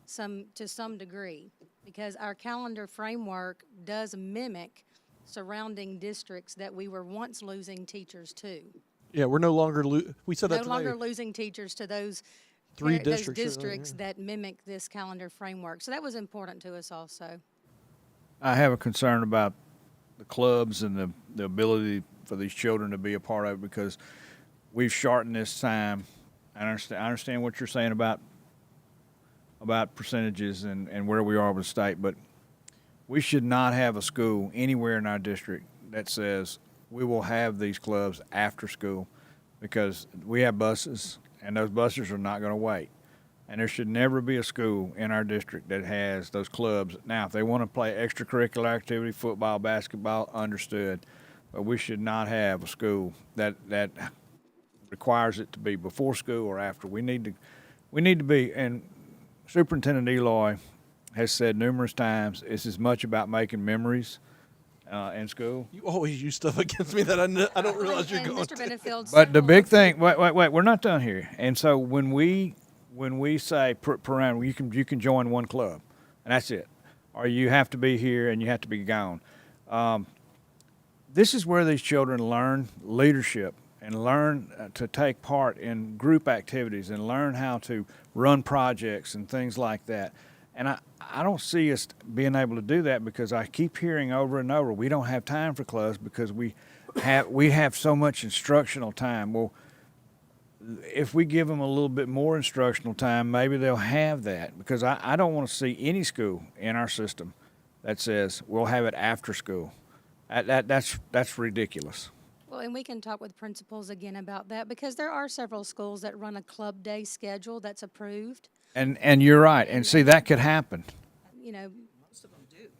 to some degree, because our calendar framework does mimic surrounding districts that we were once losing teachers to. Yeah, we're no longer, we said that No today. longer losing teachers to those Three those districts, districts yeah. that mimic this calendar framework. So that was important to us also. I have a concern about the clubs and the ability for these children to be a part of it, because we've shortened this time. I understand what you're saying about percentages and where we are with the state, but we should not have a school anywhere in our district that says we will have these clubs after school, because we have buses and those buses are not going to wait. And there should never be a school in our district that has those clubs. Now, if they want to play extracurricular activity, football, basketball, understood. But we should not have a school that requires it to be before school or after. We need to be, and Superintendent Eloy has said numerous times, it's as much about making memories in school. You always use stuff against me that I don't realize you're And going Mr. to. Benefield's But the several big of thing, wait, we're not done here. And so when we say parameter, you can join one club, and that's it, or you have to be here and you have to be gone. This is where these children learn leadership and learn to take part in group activities and learn how to run projects and things like that. And I don't see us being able to do that, because I keep hearing over and over, we don't have time for clubs because we have so much instructional time. Well, if we give them a little bit more instructional time, maybe they'll have that, because I don't want to see any school in our system that says we'll have it after school. That's ridiculous. Well, and we can talk with principals again about that, because there are several schools that run a club day schedule that's approved. And you're right. And see, that could happen. You know,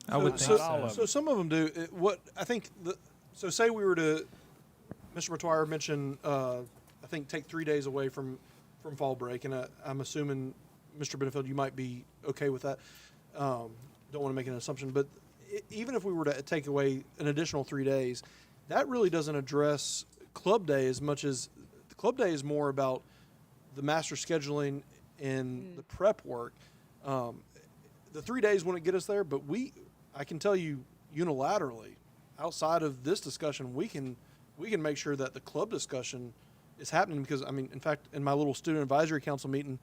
I would think so. So some of them do. So say we were to, Mr. McTwire mentioned, I think take 3 days away from fall break, and I'm assuming, Mr. Benefield, you might be okay with that. Don't want to make an assumption, but even if we were to take away an additional 3 days, that really doesn't address club day as much as the club day is more about the master scheduling and the prep work. The 3 days wouldn't get us there, but I can tell you unilaterally, outside of this discussion, we can make sure that the club discussion is happening, because, I mean, in fact, in my little student advisory council meeting,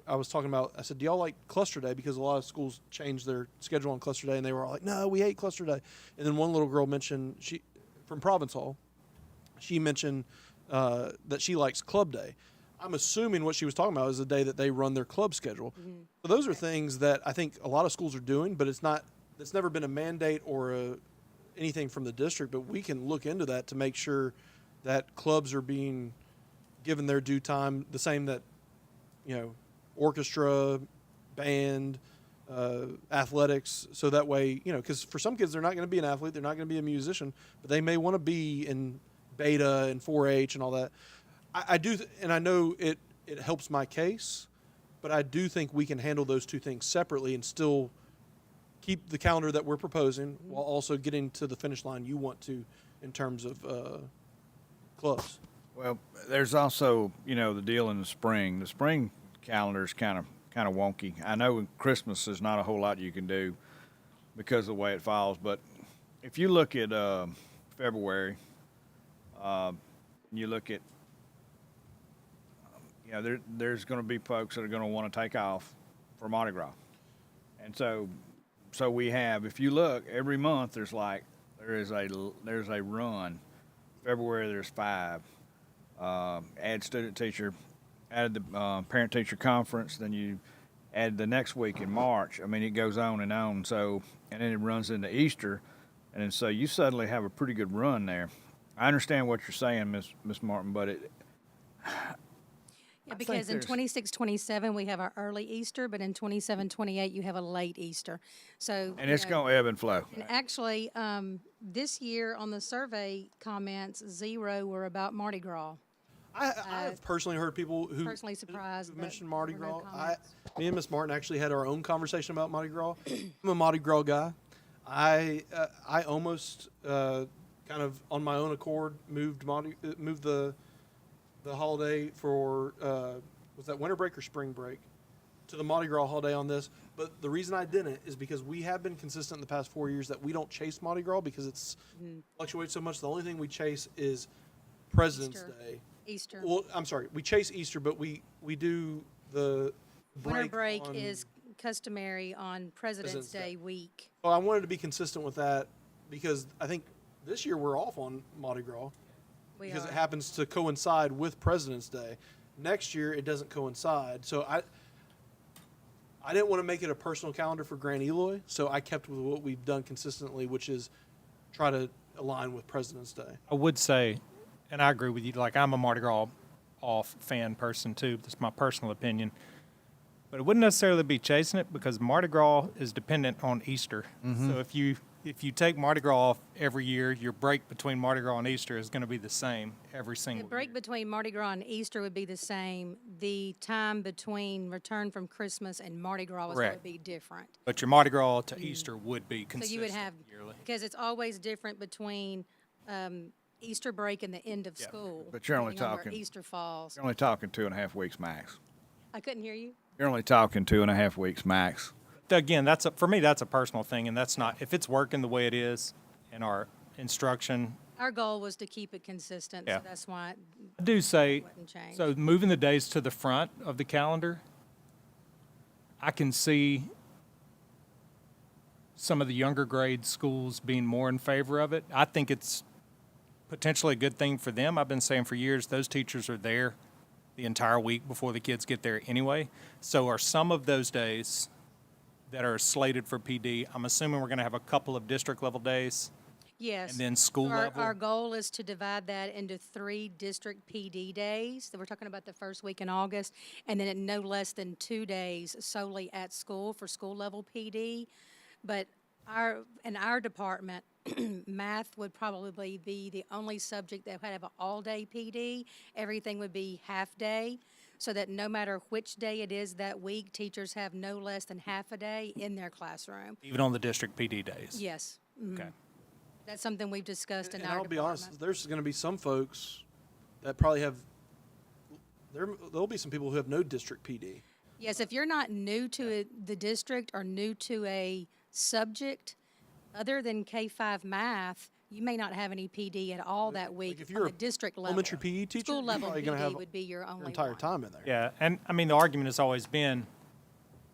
I said, do y'all like cluster day? Because a lot of schools change their schedule on cluster day, and they were all like, no, we hate cluster day. And then one little girl mentioned, from Province Hall, she mentioned that she likes club day. I'm assuming what she was talking about is the day that they run their club schedule. Mm-hmm. So those are things that I think a lot of schools are doing, but it's never been a mandate or anything from the district, but we can look into that to make sure that clubs are being given their due time, the same that, orchestra, band, athletics, so that way, because for some kids, they're not going to be an athlete, they're not going to be a musician, but they may want to be in beta and 4-H and all that. I do, and I know it helps my case, but I do think we can handle those two things separately and still keep the calendar that we're proposing while also getting to the finish line you want to in terms of clubs. Well, there's also, the deal in the spring. The spring calendar is kind of wonky. I know Christmas is not a whole lot you can do because of the way it falls, but if you look at February, you look at, there's going to be folks that are going to want to take off for Mardi Gras, and so we have. If you look every month, there's a run. February there's 5. Add student teacher, added the parent teacher conference, then you add the next week in March. I mean, it goes on and on. So, and then it runs into Easter, and then so you suddenly have a pretty good run there. I understand what you're saying, Miss Martin, but Yeah, because in 26-27 we have our early Easter, but in 27-28 you have a late Easter. So and it's going to ebb and flow. And actually, this year on the survey comments, 0 were about Mardi Gras. I've personally heard people who Personally surprised who've that mentioned Mardi there were no Gras. comments. Me and Miss Martin actually had our own conversation about Mardi Gras. I'm a Mardi Gras guy. I almost kind of on my own accord moved the holiday for was that winter break or spring break to the Mardi Gras holiday on this. But the reason I didn't is because we have been consistent in the past 4 years that we don't chase Mardi Gras because it's fluctuates so much. The only thing we chase is President's Day. Easter. Well, I'm sorry, we chase Easter, but we do the Winter break on, is customary on President's Day week. Well, I wanted to be consistent with that because I think this year we're off on Mardi Gras because it happens to coincide with President's Day. Next year it doesn't coincide, so I didn't want to make it a personal calendar for Grand Eloy, so I kept with what we've done consistently, which is try to align with President's Day. I would say, and I agree with you, like I'm a Mardi Gras off fan person too. That's my personal opinion. But it wouldn't necessarily be chasing it because Mardi Gras is dependent on Easter. Mm-hmm. So if you take Mardi Gras off every year, your break between Mardi Gras and Easter is going to be the same every single The break between Mardi Gras and Easter would be the same. The time between return from Christmas and Mardi Gras was going to Correct. be different. But your Mardi Gras to Easter would be consistent So you would have, yearly. because it's always different between Easter break and the end of school. But you're only depending on where talking- Easter falls. You're only talking 2.5 weeks max. I couldn't hear you. You're only talking 2.5 weeks max. Again, for me, that's a personal thing, and that's not, if it's working the way it is in our instruction, Our goal was to keep it consistent, Yeah. so that's why I do say, it wouldn't change. so moving the days to the front of the calendar, I can see some of the younger grade schools being more in favor of it. I think it's potentially a good thing for them. I've been saying for years, those teachers are there the entire week before the kids get there anyway. So are some of those days that are slated for PD, I'm assuming we're going to have a couple of district level days. Yes. And then school So level? Our goal is to divide that into 3 district PD days. So we're talking about the first week in August, and then at no less than 2 days solely at school for school level PD. But in our department, math would probably be the only subject that would have an all-day PD. Everything would be half-day, so that no matter which day it is that week, teachers have no less than half a day in their classroom. Even on the district PD days? Yes. Mhm. Okay. That's something we've discussed in And our I'll be department. honest, there's going to be some folks that probably have. There'll be some people who have no district PD. Yes, if you're not new to the district or new to a subject, other than K-5 math, you may not have any PD at all that week if on you're the a district level. elementary PE teacher, School you're level probably gonna PD have would be your only Your entire one. time in there. Yeah, and I mean, the argument has always been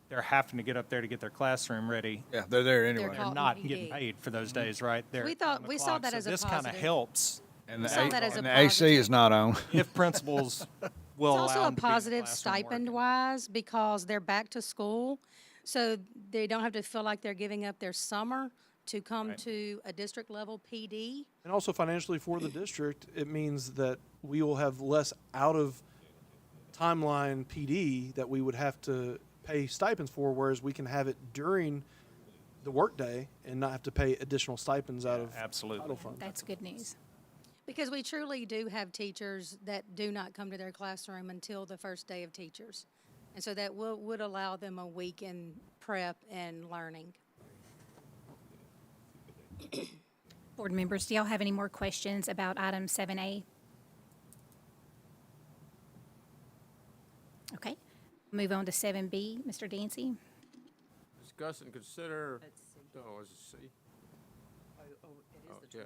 they're having to get up there to get their classroom ready. Yeah, they're there anyway. They're They're caught not in getting PD. paid for those days, right? They're We on thought- the we saw clock. that So as a this kind of positive. helps And We the, saw that as a and the AC is not on. if principals will It's allow also a them to be in the positive classroom working. stipend-wise because they're back to school, so they don't have to feel like they're giving up their summer to come to a district-level PD. And also financially for the district, it means that we will have less out of timeline PD that we would have to pay stipends for, whereas we can have it during the workday and not have to pay additional stipends out of absolutely. title funds. That's good news. Because we truly do have teachers that do not come to their classroom until the first day of teachers. And so that would allow them a week in prep and learning. Board members, do y'all have any more questions about item 7A? Okay, move on to 7B. Mr. Dancy? Discuss and consider. Oh, is it C? Yeah.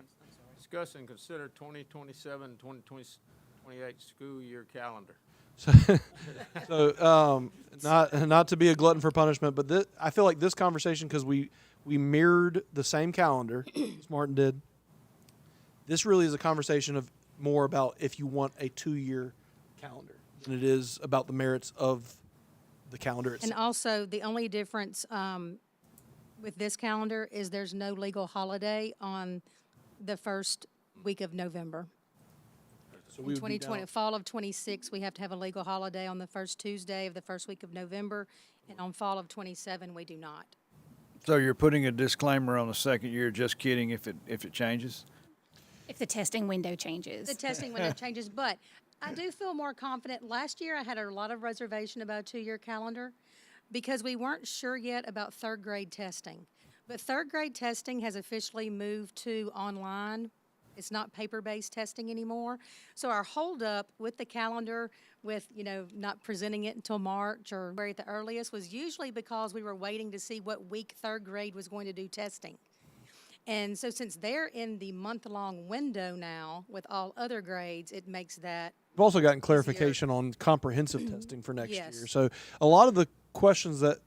Discuss and consider 2027, 2028 school year calendar. So not to be a glutton for punishment, but I feel like this conversation, because we mirrored the same calendar, as Martin did. This really is a conversation of more about if you want a 2-year calendar than it is about the merits of the calendar itself. And also, the only difference with this calendar is there's no legal holiday on the first week of November. So In we would be 2020, down. fall of 26, we have to have a legal holiday on the first Tuesday of the first week of November, and on fall of 27, we do not. So you're putting a disclaimer on the second year, just kidding, if it changes? If the testing window changes. The testing window changes, but I do feel more confident. Last year, I had a lot of reservation about a 2-year calendar because we weren't sure yet about third grade testing. But third grade testing has officially moved to online. It's not paper-based testing anymore. So our holdup with the calendar, with, not presenting it until March or very at the earliest, was usually because we were waiting to see what week third grade was going to do testing. And so since they're in the month-long window now with all other grades, it makes that We've also gotten clarification on comprehensive testing for next Yes. year. So a lot of the questions that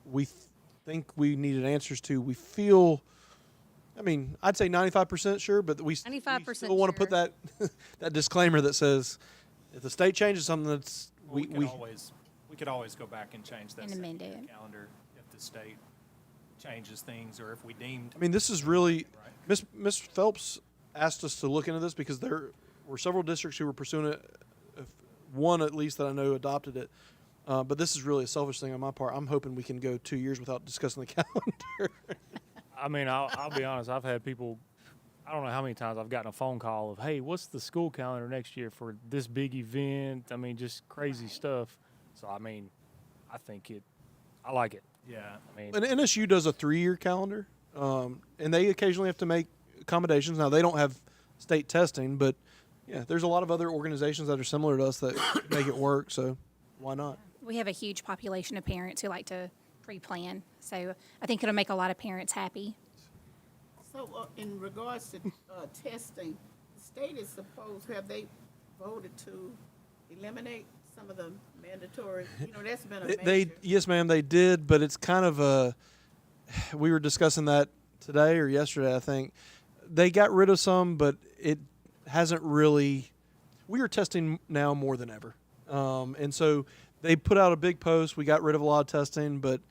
we think we needed answers to, we feel, I'd say 95% sure, but we 95% still want to put sure. that disclaimer that says if the state changes something that's We could always go back and change that And amend second-year it. calendar if the state changes things, or if we deemed. This is really, Ms. Phelps asked us to look into this because there were several districts who were pursuing it. One, at least, that I know adopted it. But this is really a selfish thing on my part. I'm hoping we can go 2 years without discussing the calendar. I'll be honest. I've had people, I don't know how many times I've gotten a phone call of, hey, what's the school calendar next year for this big event? Just crazy stuff. So, I like it. Yeah. And NSU does a 3-year calendar, and they occasionally have to make accommodations. Now, they don't have state testing, but, yeah, there's a lot of other organizations that are similar to us that make it work, so why not? We have a huge population of parents who like to pre-plan, so I think it'll make a lot of parents happy. So in regards to testing, the state is have they voted to eliminate some of the mandatory, that's been a major. Yes, ma'am, they did, but it's kind of we were discussing that today or yesterday, I think. They got rid of some, but it hasn't really, we are testing now more than ever. And so they put out a big post. We got rid of a lot of testing, but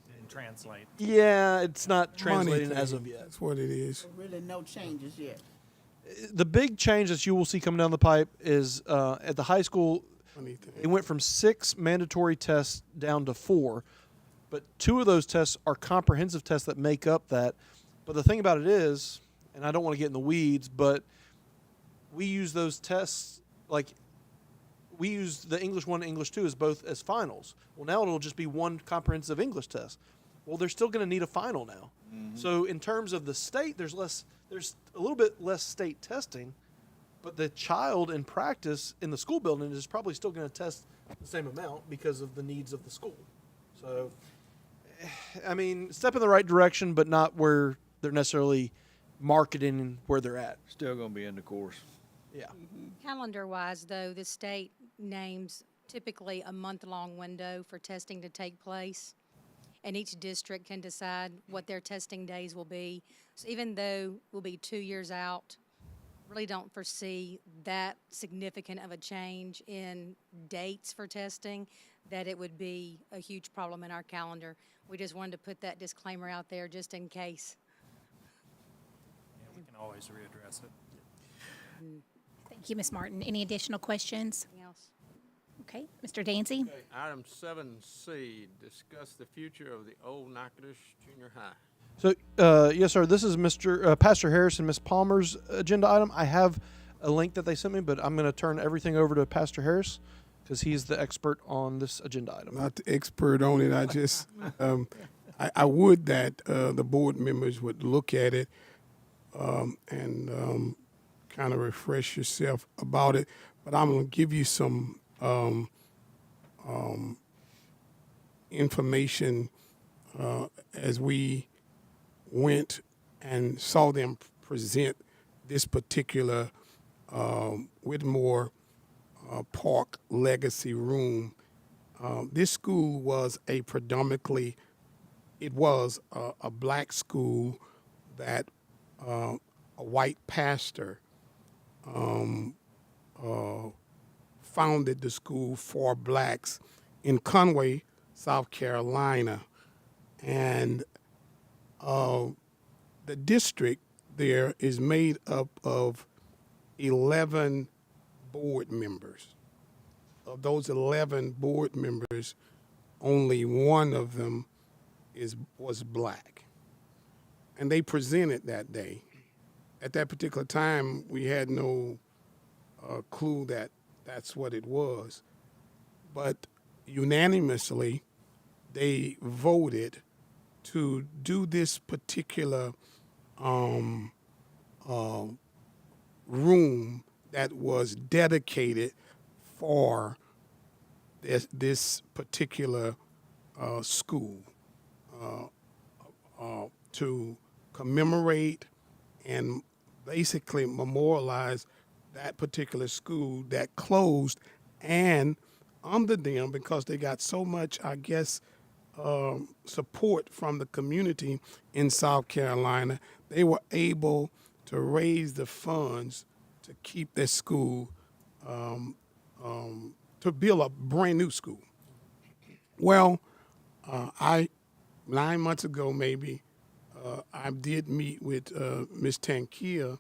Didn't translate. yeah, it's not Money translating thing, as of yet. That's what it is. So really no changes yet. The big change that you will see coming down the pipe is at the high school, Money thing. it went from 6 mandatory tests down to 4, but 2 of those tests are comprehensive tests that make up that. But the thing about it is, and I don't want to get in the weeds, but we use those tests, like we use the English 1 and English 2 as finals. Well, now it'll just be one comprehensive English test. Well, they're still going to need a final now. So in terms of the state, there's a little bit less state testing, but the child in practice in the school building is probably still going to test the same amount because of the needs of the school. So, step in the right direction, but not where they're necessarily marketing where they're at. Still going to be in the course. Yeah. Calendar-wise, though, the state names typically a month-long window for testing to take place, and each district can decide what their testing days will be. So even though we'll be 2 years out, really don't foresee that significant of a change in dates for testing that it would be a huge problem in our calendar. We just wanted to put that disclaimer out there just in case. Yeah, we can always readdress it. Thank you, Ms. Martin. Any additional questions? Anything else? Okay, Mr. Dancy? Item 7C, discuss the future of the old Natchitoches Junior High. So, yes, sir. This is Mr. Pastor Harris and Miss Palmer's agenda item. I have a link that they sent me, but I'm going to turn everything over to Pastor Harris because he's the expert on this agenda item. Not the expert on it. I just, I would that the board members would look at it and kind of refresh yourself about it. But I'm going to give you some information as we went and saw them present this particular Whitmore Park Legacy Room. This school was a predominantly, it was a black school that a white pastor founded the school for blacks in Conway, South Carolina. And the district there is made up of 11 board members. Of those 11 board members, only one of them was black. And they presented that day. At that particular time, we had no clue that that's what it was. But unanimously, they voted to do this particular room that was dedicated for this particular school to commemorate and basically memorialize that particular school that closed, and under them, because they got so much, I guess, support from the community in South Carolina, they were able to raise the funds to keep their school, to build a brand new school. Well, 9 months ago, maybe, I did meet with Miss Tankia,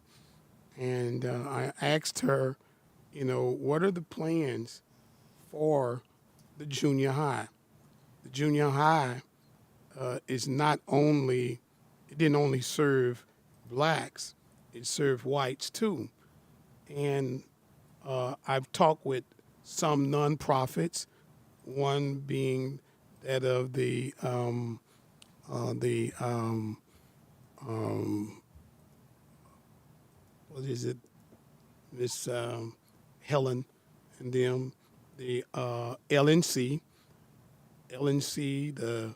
and I asked her, you know, what are the plans for the junior high? The junior high is not only, it didn't only serve blacks, it served whites too. And I've talked with some nonprofits, one being that of what is it, Miss Helen and them, the LNC, the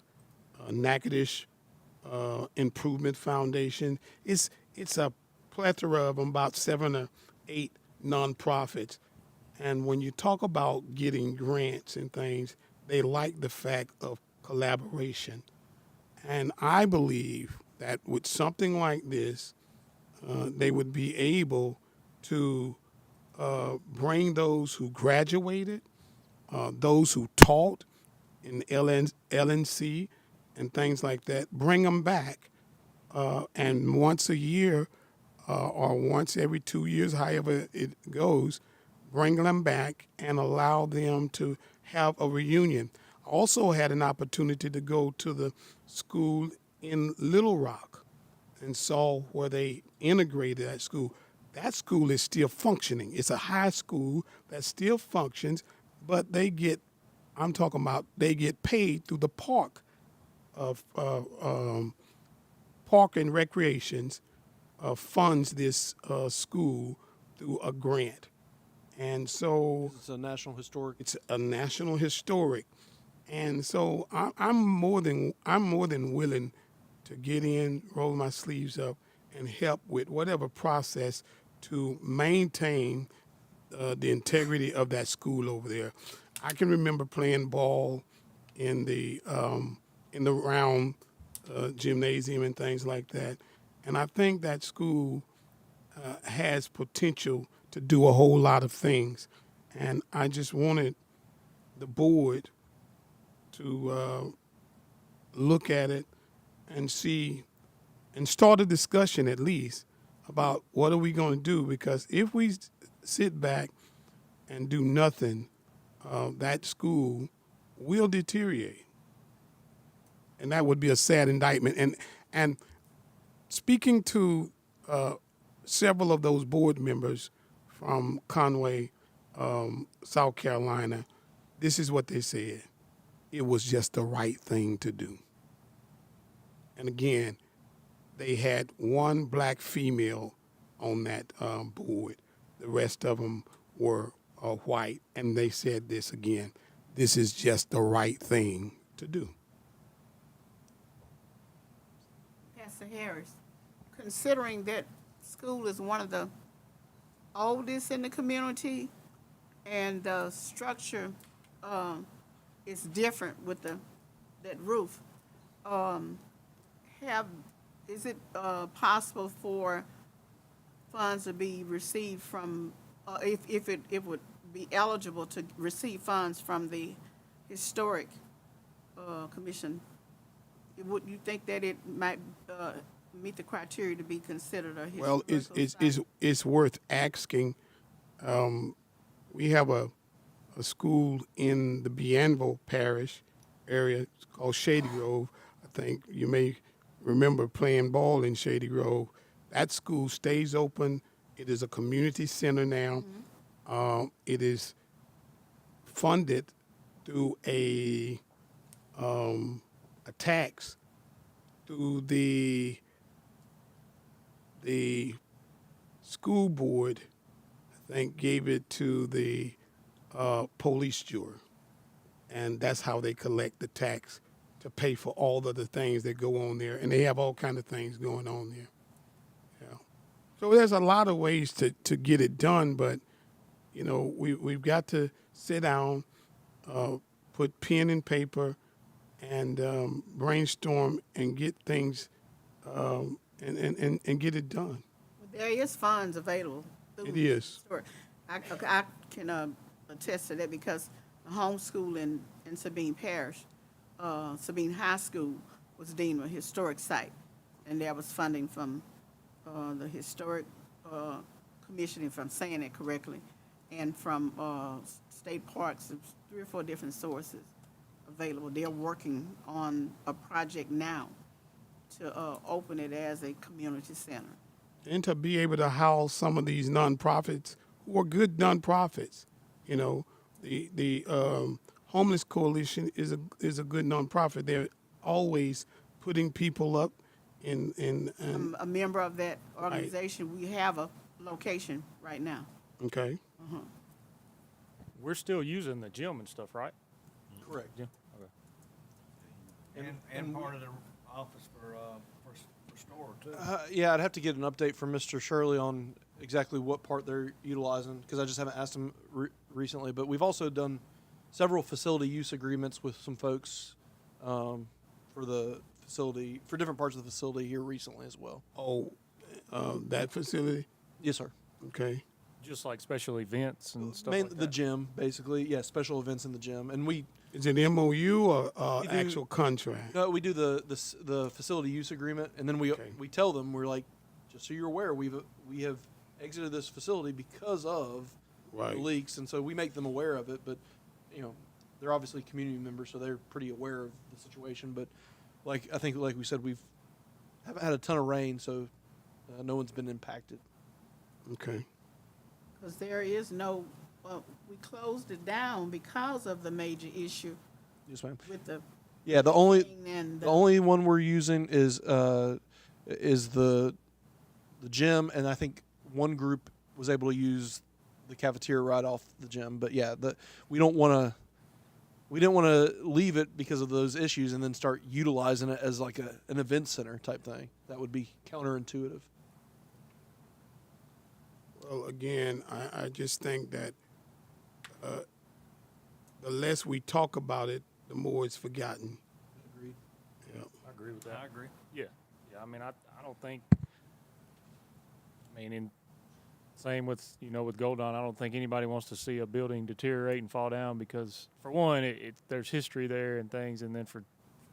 Natchitoches Improvement Foundation. It's a plethora of them, about 7 or 8 nonprofits. And when you talk about getting grants and things, they like the fact of collaboration. And I believe that with something like this, they would be able to bring those who graduated, those who taught in LNC and things like that, bring them back. And once a year or once every 2 years, however it goes, bring them back and allow them to have a reunion. I also had an opportunity to go to the school in Little Rock and saw where they integrated that school. That school is still functioning. It's a high school that still functions, but they get, I'm talking about, they get paid through the park of Park and Recreations funds this school through a grant. And so It's a national historic. it's a national historic. And so I'm more than willing to get in, roll my sleeves up, and help with whatever process to maintain the integrity of that school over there. I can remember playing ball in the round gymnasium and things like that, and I think that school has potential to do a whole lot of things. And I just wanted the board to look at it and see and start a discussion at least about what are we going to do, because if we sit back and do nothing, that school will deteriorate, and that would be a sad indictment. And speaking to several of those board members from Conway, South Carolina, this is what they said. It was just the right thing to do. And again, they had one black female on that board. The rest of them were white, and they said this again. This is just the right thing to do. Pastor Harris, considering that school is one of the oldest in the community and the structure is different with that roof, is it possible for funds to be received from, if it would be eligible to receive funds from the historic commission? Would you think that it might meet the criteria to be considered a Well, historical site? it's worth asking. We have a school in the Bienville Parish area called Shady Grove. I think you may remember playing ball in Shady Grove. That school stays open. It is a community center now. It is funded through a tax through the school board. I think gave it to the police jury, and that's how they collect the tax to pay for all of the things that go on there, and they have all kind of things going on there. Yeah. So there's a lot of ways to get it done, but you know we've got to sit down, put pen and paper, and brainstorm and get things and get it done. There is funds available. It is. Sure. I can attest to that because the homeschool in Sabine Parish, Sabine High School was deemed a historic site, and there was funding from the Historic Commission, if I'm saying it correctly, and from state parks. There's 3 or 4 different sources available. They're working on a project now to open it as a community center. And to be able to house some of these nonprofits who are good nonprofits. You know, the Homeless Coalition is a good nonprofit. They're always putting people up in I'm a member of that organization. We have a location right now. Okay. We're still using the gym and stuff, right? Correct. Yeah. Okay. And part of the office for store too. Yeah, I'd have to get an update from Mr. Shirley on exactly what part they're utilizing because I just haven't asked him recently. But we've also done several facility use agreements with some folks for the facility, for different parts of the facility here recently as well. Oh, that facility? Yes, sir. Okay. Just like special events and stuff Mainly like the that. gym, basically. Yeah, special events in the gym. And we Is it MOU or We do- actual contract? No, we do the facility use agreement, and then we tell them, we're like, just so you're aware, we have exited this facility because of Right. the leaks, and so we make them aware of it. But you know, they're obviously community members, so they're pretty aware of the situation. But I think like we said, haven't had a ton of rain, so no one's been impacted. Okay. Because there is no, we closed it down because of the major issue Yes, ma'am. with the Yeah, the and only one we're using is the gym, and I think one group was able to use the cafeteria right off the gym. But yeah, we didn't want to leave it because of those issues and then start utilizing it as like an event center type thing. That would be counterintuitive. Well, again, I just think that the less we talk about it, the more it's forgotten. Agreed. Yeah. I agree with that. I agree. Yeah. Yeah. I mean, I don't think. I mean, same with with Goldon. I don't think anybody wants to see a building deteriorate and fall down because, for one, there's history there and things, and then for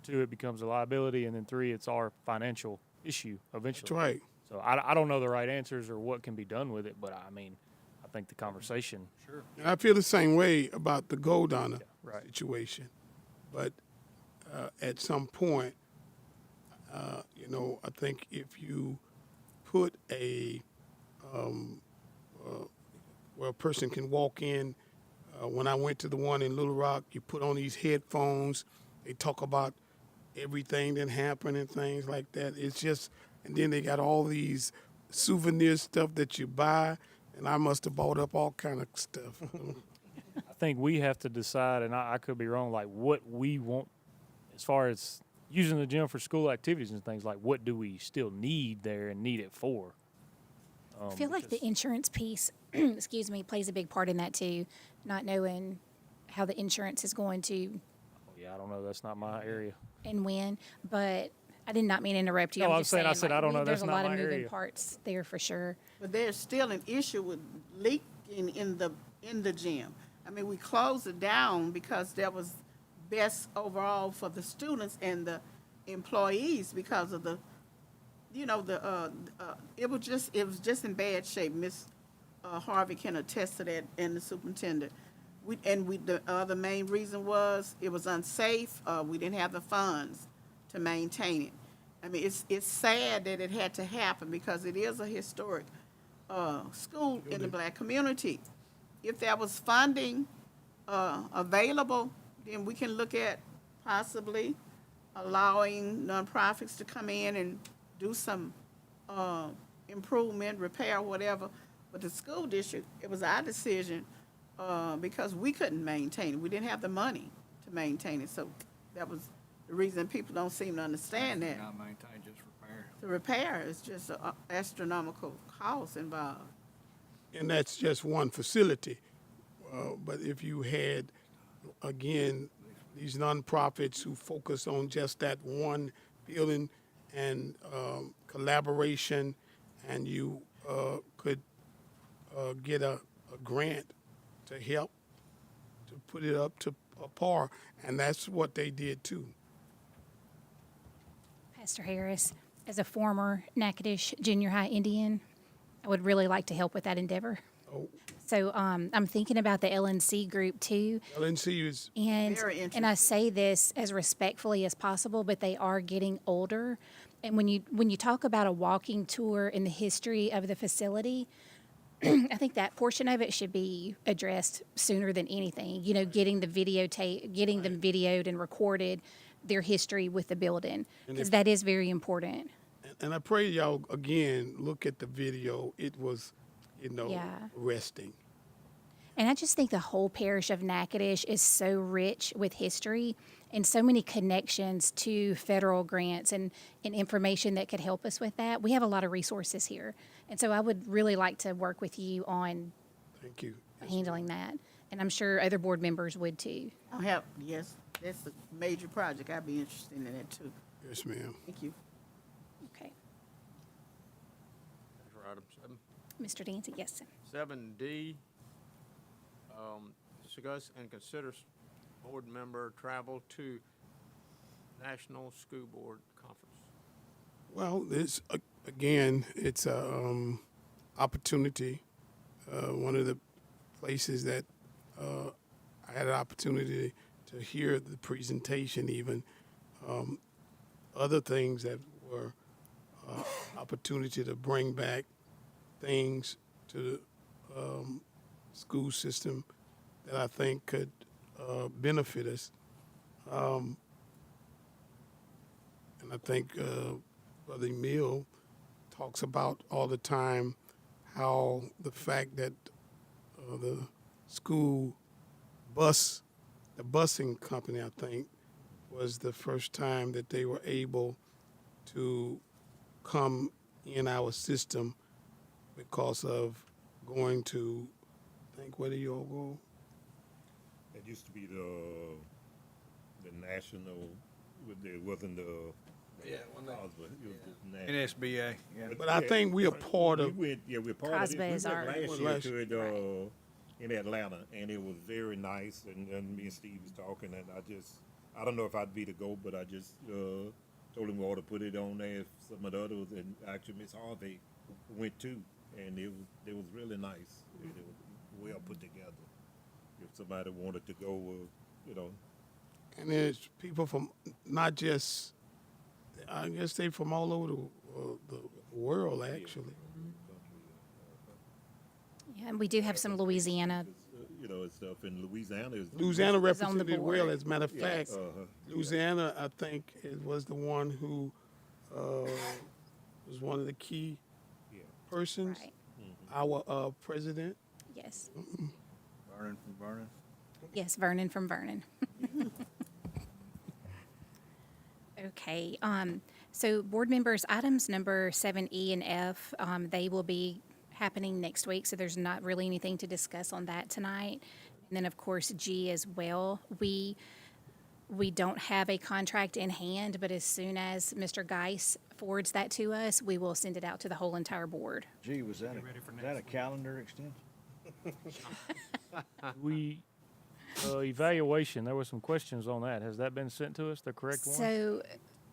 2, it becomes a liability, and then 3, it's our financial issue eventually. That's right. So I don't know the right answers or what can be done with it, but I mean, I think the conversation. Sure. And I feel the same way about the gold honor right. situation. But at some point, a think if you put where a person can walk in, when I went to the one in Little Rock, you put on these headphones, they talk about everything that happened and things like that. It's just, and then they got all these souvenir stuff that you buy, and I must have bought up all kind of stuff. I think we have to decide, and I could be wrong, like what we want as far as using the gym for school activities and things. Like, what do we still need there and need it for? I feel like the insurance piece, excuse me, plays a big part in that too, not knowing how the insurance is going to Yeah, I don't know. That's not my area. and when, but I did not mean to interrupt you. No, I'm I'm just saying, I saying, said, I don't know. There's That's a not lot of my moving area. parts there for sure. But there's still an issue with leaking in the gym. I mean, we closed it down because that was best overall for the students and the employees because of the, it was just in bad shape. Miss Harvey can attest to that, and the superintendent. The other main reason was it was unsafe. We didn't have the funds to maintain it. I mean, it's sad that it had to happen because it is a historic school in the black community. If there was funding available, then we can look at possibly allowing nonprofits to come in and do some improvement, repair, whatever. But the school district, it was our decision because we couldn't maintain it. We didn't have the money to maintain it. So that was the reason people don't seem to understand that. Not maintain, just repair. The repair is just an astronomical cost involved. And that's just one facility. But if you had, again, these nonprofits who focus on just that one building and collaboration, and you could get a grant to help to put it up to a par, and that's what they did too. Pastor Harris, as a former Natchitoches Junior High Indian, I would really like to help with that endeavor. Oh, So I'm thinking about the LNC group too. LNC is And Very I say this as respectfully as possible, but they are getting older. And when you talk about a walking tour in the history of the facility, I think that portion of it should be addressed sooner than anything. You know, getting them videoed and recorded, their history with the building, because that is very important. and I pray y'all again look at the video. It was, Yeah. arresting. And I just think the whole parish of Natchitoches is so rich with history and so many connections to federal grants and information that could help us with that. We have a lot of resources here. And so I would really like to work with you on Thank you. handling that. And I'm sure other board members would too. Yes, that's a major project. I'd be interested in that too. Yes, ma'am. Thank you. Okay. For item 7. Mr. Dancy, yes, sir. 7D, discuss and consider board member travel to National School Board Conference. Well, this again, it's a opportunity. One of the places that I had an opportunity to hear the presentation, even other things that were opportunity to bring back things to the school system that I think could benefit us. And I think Brother Emil talks about all the time how the fact that the school bus, the busing company, I think, was the first time that they were able to come in our system because of going to, I think, where do you all go? It used to be the national, it wasn't the. Yeah, Osborne, it was the national. NSBA, yeah. But I think we are part of. We're part of it. COSBA We is went our- last year to it in Atlanta, and it was very nice. And me and Steve was talking, and I don't know if I'd be to go, but I just told him we ought to put it on there. Some of the others, and actually Miss Harvey went too, and it was really nice. It was well put together. If somebody wanted to go, And there's people from not just, I guess they from all over the for the world, actually. Yeah, and we do have some Louisiana. You know, and stuff in Louisiana. Louisiana on the represented it well. board. As a matter of fact, Yes. Louisiana, I think, was the one who was one of the key persons. Right. Our president. Yes. Vernon from Vernon. Yes, Vernon from Vernon. Okay, so board members, items number 7E and F, they will be happening next week, so there's not really anything to discuss on that tonight. And then, of course, G as well. We don't have a contract in hand, but as soon as Mr. Geis forwards that to us, we will send it out to the whole entire board. Gee, was that a calendar extension? We, evaluation, there were some questions on that. Has that been sent to us, the correct one? So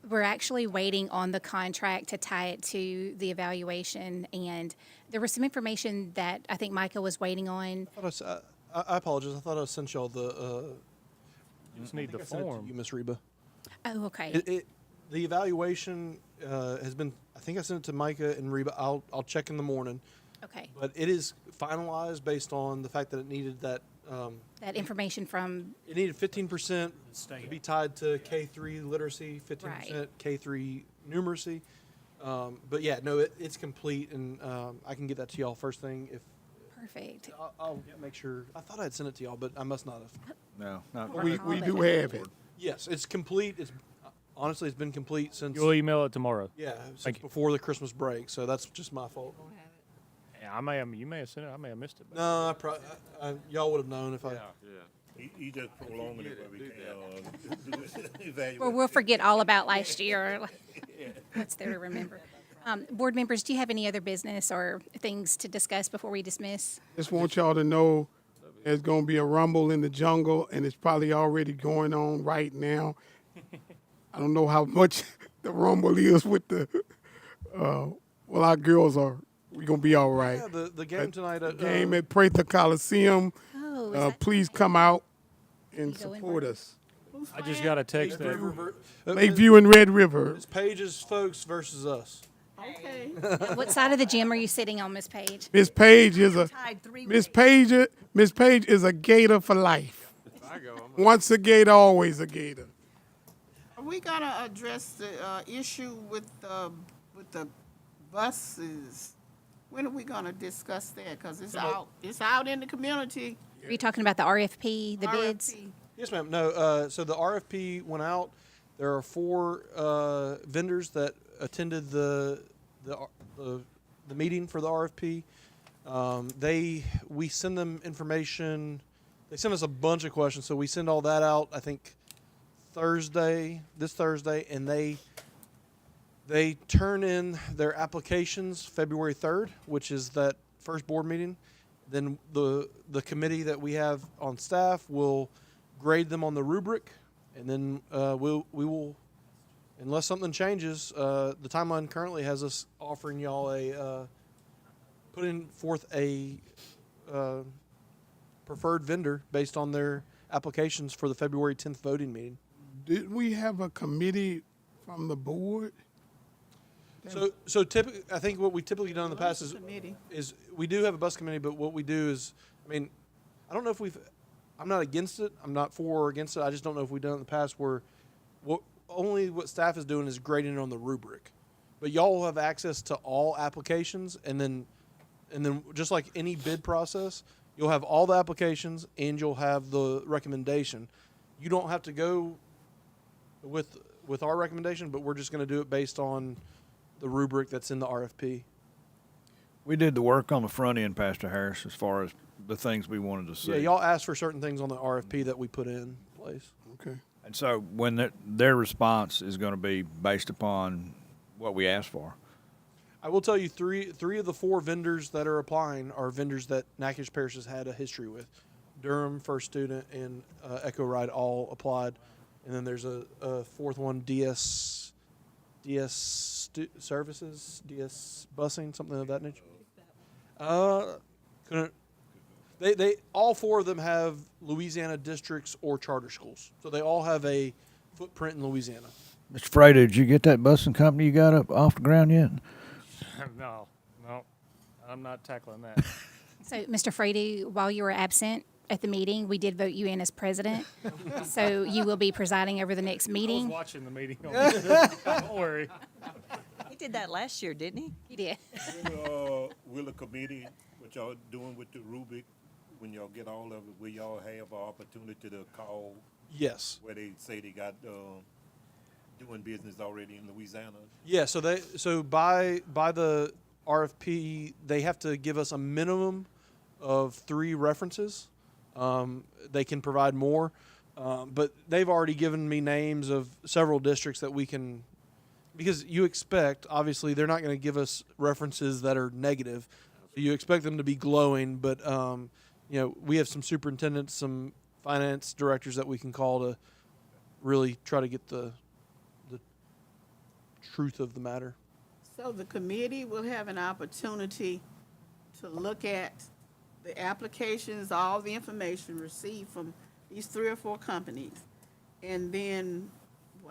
we're actually waiting on the contract to tie it to the evaluation, and there was some information that I think Micah was waiting on. I apologize. I thought I sent y'all the. You just need the I sent it to form. you, Miss Reba. Oh, okay. The evaluation has been. I think I sent it to Micah and Reba. I'll check in the morning. Okay. But it is finalized based on the fact that it needed that. That information from, It needed 15% to be tied to K3 literacy, 15% Right. K3 numeracy. But yeah, no, it's complete, and I can get that to y'all first thing. If perfect. I'll make sure. I thought I'd sent it to y'all, but I must not have. No, not. We do have it. Yes, it's complete. It's honestly, it's been complete since. You'll email it tomorrow. Yeah, Thank since you. before the Christmas break. So that's just my fault. Yeah, you may have sent it. I may have missed it. but- No, y'all would have known if I. He just prolonging it, but we can't evaluate. well, we'll forget all about last year. What's there to remember? Board members, do you have any other business or things to discuss before we dismiss? Just want y'all to know there's going to be a rumble in the jungle, and it's probably already going on right now. I don't know how much the rumble is with the. Well, our girls are. We're going to be all right. Yeah, the game tonight at Game at Prather Coliseum. Oh, is that Please come out and You go in support first? us. I just got a text that Lakeview and Red River. It's Page's folks versus us. Okay. what side of the gym are you sitting on, Miss Page? Miss Page is Miss Page is a Gator for life. Once a Gator, always a Gator. Are we gonna address the issue with the buses? When are we gonna discuss that? Cause it's out in the community. Are you talking about the RFP, the bids? RFP. Yes, ma'am. No, so the RFP went out. There are 4 vendors that attended the meeting for the RFP. We send them information. They send us a bunch of questions, so we send all that out. I think this Thursday, and they turn in their applications February 3rd, which is that first board meeting. Then the committee that we have on staff will grade them on the rubric, and then we will, unless something changes, the timeline currently has us offering y'all putting forth a preferred vendor based on their applications for the February 10th voting meeting. Did we have a committee from the board? So typically, I think what we typically done in the past Committee. is we do have a bus committee, but what we do is, I mean, I don't know if I'm not against it. I'm not for or against it. I just don't know if we've done it in the past where what staff is doing is grading it on the rubric. But y'all will have access to all applications, and then just like any bid process, you'll have all the applications and you'll have the recommendation. You don't have to go with our recommendation, but we're just going to do it based on the rubric that's in the RFP. We did the work on the front end, Pastor Harris, as far as the things we wanted to see. Yeah, y'all asked for certain things on the RFP that we put in place. Okay. And so when their response is going to be based upon what we asked for. I will tell you, three of the 4 vendors that are applying are vendors that Natchitoches Parish has had a history with. Durham, First Student, and Echo Ride all applied. And then there's a 4th one, DS Services, DS Busing, something of that nature. They all 4 of them have Louisiana districts or charter schools, so they all have a footprint in Louisiana. Mr. Frey, did you get that busing company you got up off the ground yet? No, I'm not tackling that. So, Mr. Frady, while you were absent at the meeting, we did vote you in as president. So you will be presiding over the next I was meeting. watching the meeting. Don't worry. He did that last year, didn't he? He did. Will the committee, what y'all doing with the rubric, when y'all get all of it, will y'all have an opportunity to call Yes. where they say they got doing business already in Louisiana? Yeah, so by the RFP, they have to give us a minimum of 3 references. They can provide more, but they've already given me names of several districts that we can, because you expect, obviously, they're not going to give us references that are negative. So you expect them to be glowing, but we have some superintendents, some finance directors that we can call to really try to get the truth of the matter. So the committee will have an opportunity to look at the applications, all the information received from these 3 or 4 companies. And then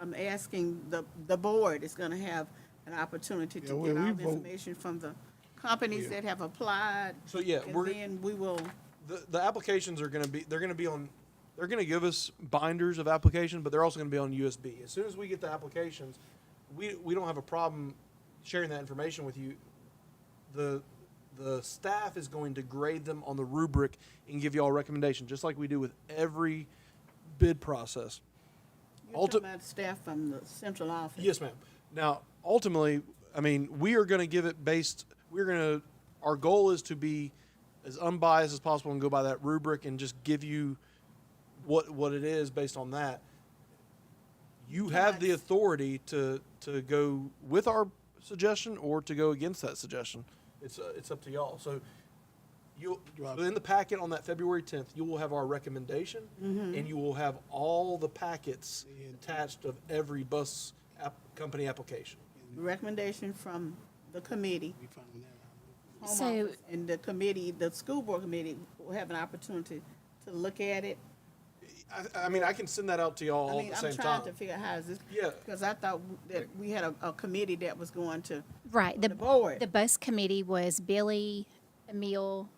I'm asking the board is going to have an opportunity to get all the information from the companies that have applied. So yeah, and then we will. The applications are going to be, they're going to give us binders of application, but they're also going to be on USB. As soon as we get the applications, we don't have a problem sharing that information with you. The staff is going to grade them on the rubric and give you all a recommendation, just like we do with every bid process. You're talking about staff from the central office. Yes, ma'am. Now, ultimately, I mean, we are going to give it our goal is to be as unbiased as possible and go by that rubric and just give you what it is based on that. You have the authority to go with our suggestion or to go against that suggestion. It's up to y'all. So in the packet on that February 10th, you will have our recommendation, and you will have all the packets attached of every bus company application. Recommendation from the committee. Home So- office, and the committee, the school board committee will have an opportunity to look at it. I mean, I can send that out to y'all all I mean, at the I'm same trying time. to figure out how is this. Yeah. Because I thought that we had a committee that was going to. Right. The board. The bus committee was Billy, Emil,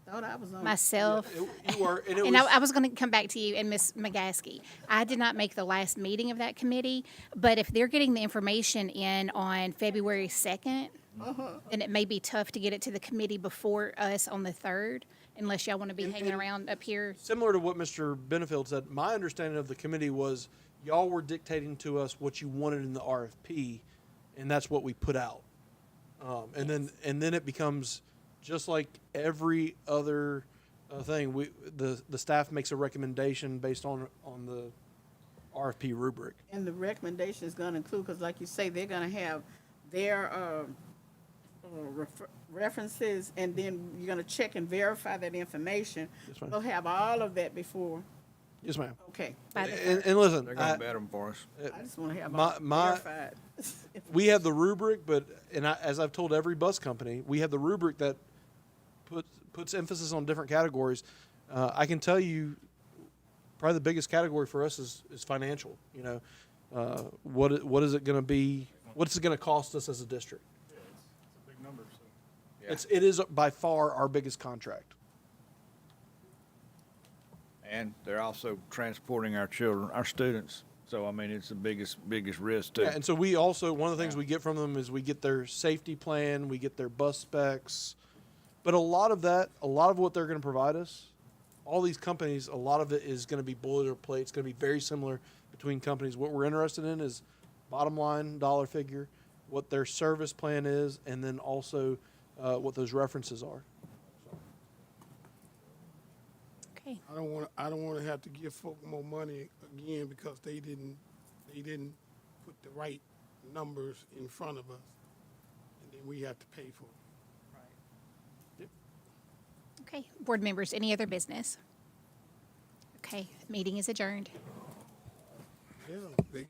I thought I was on. myself. You were, and it And was, I was going to come back to you and Ms. McGaskey. I did not make the last meeting of that committee, but if they're getting the information in on February 2nd, then it may be tough to get it to the committee before us on the 3rd, unless y'all want to be hanging around up here. similar to what Mr. Benefield said, my understanding of the committee was y'all were dictating to us what you wanted in the RFP, and that's what we put out. And then it becomes just like every other thing. The staff makes a recommendation based on the RFP rubric. And the recommendation is going to include, because like you say, they're going to have their references, and then you're going to check and verify that information. Yes, ma'am. We'll have all of that before. Yes, ma'am. Okay. And listen, They're going to bet them for us. I just want to have my- all my- verified. we have the rubric, as I've told every bus company, we have the rubric that puts emphasis on different categories. I can tell you, probably the biggest category for us is financial. What is it going to be? What's it going to cost us as a district? It's a big number, so. It is by far our biggest contract. And they're also transporting our children, our students. So, I mean, it's the biggest risk, too. Yeah, and so we also, one of the things we get from them is we get their safety plan, we get their bus specs. But a lot of what they're going to provide us, all these companies, a lot of it is going to be boilerplate. It's going to be very similar between companies. What we're interested in is bottom line dollar figure, what their service plan is, and then also what those references are. Okay. I don't want to have to give folk more money again because they didn't put the right numbers in front of us, and then we have to pay for it. Okay. Board members, any other business? Okay. Meeting is adjourned. Yeah, they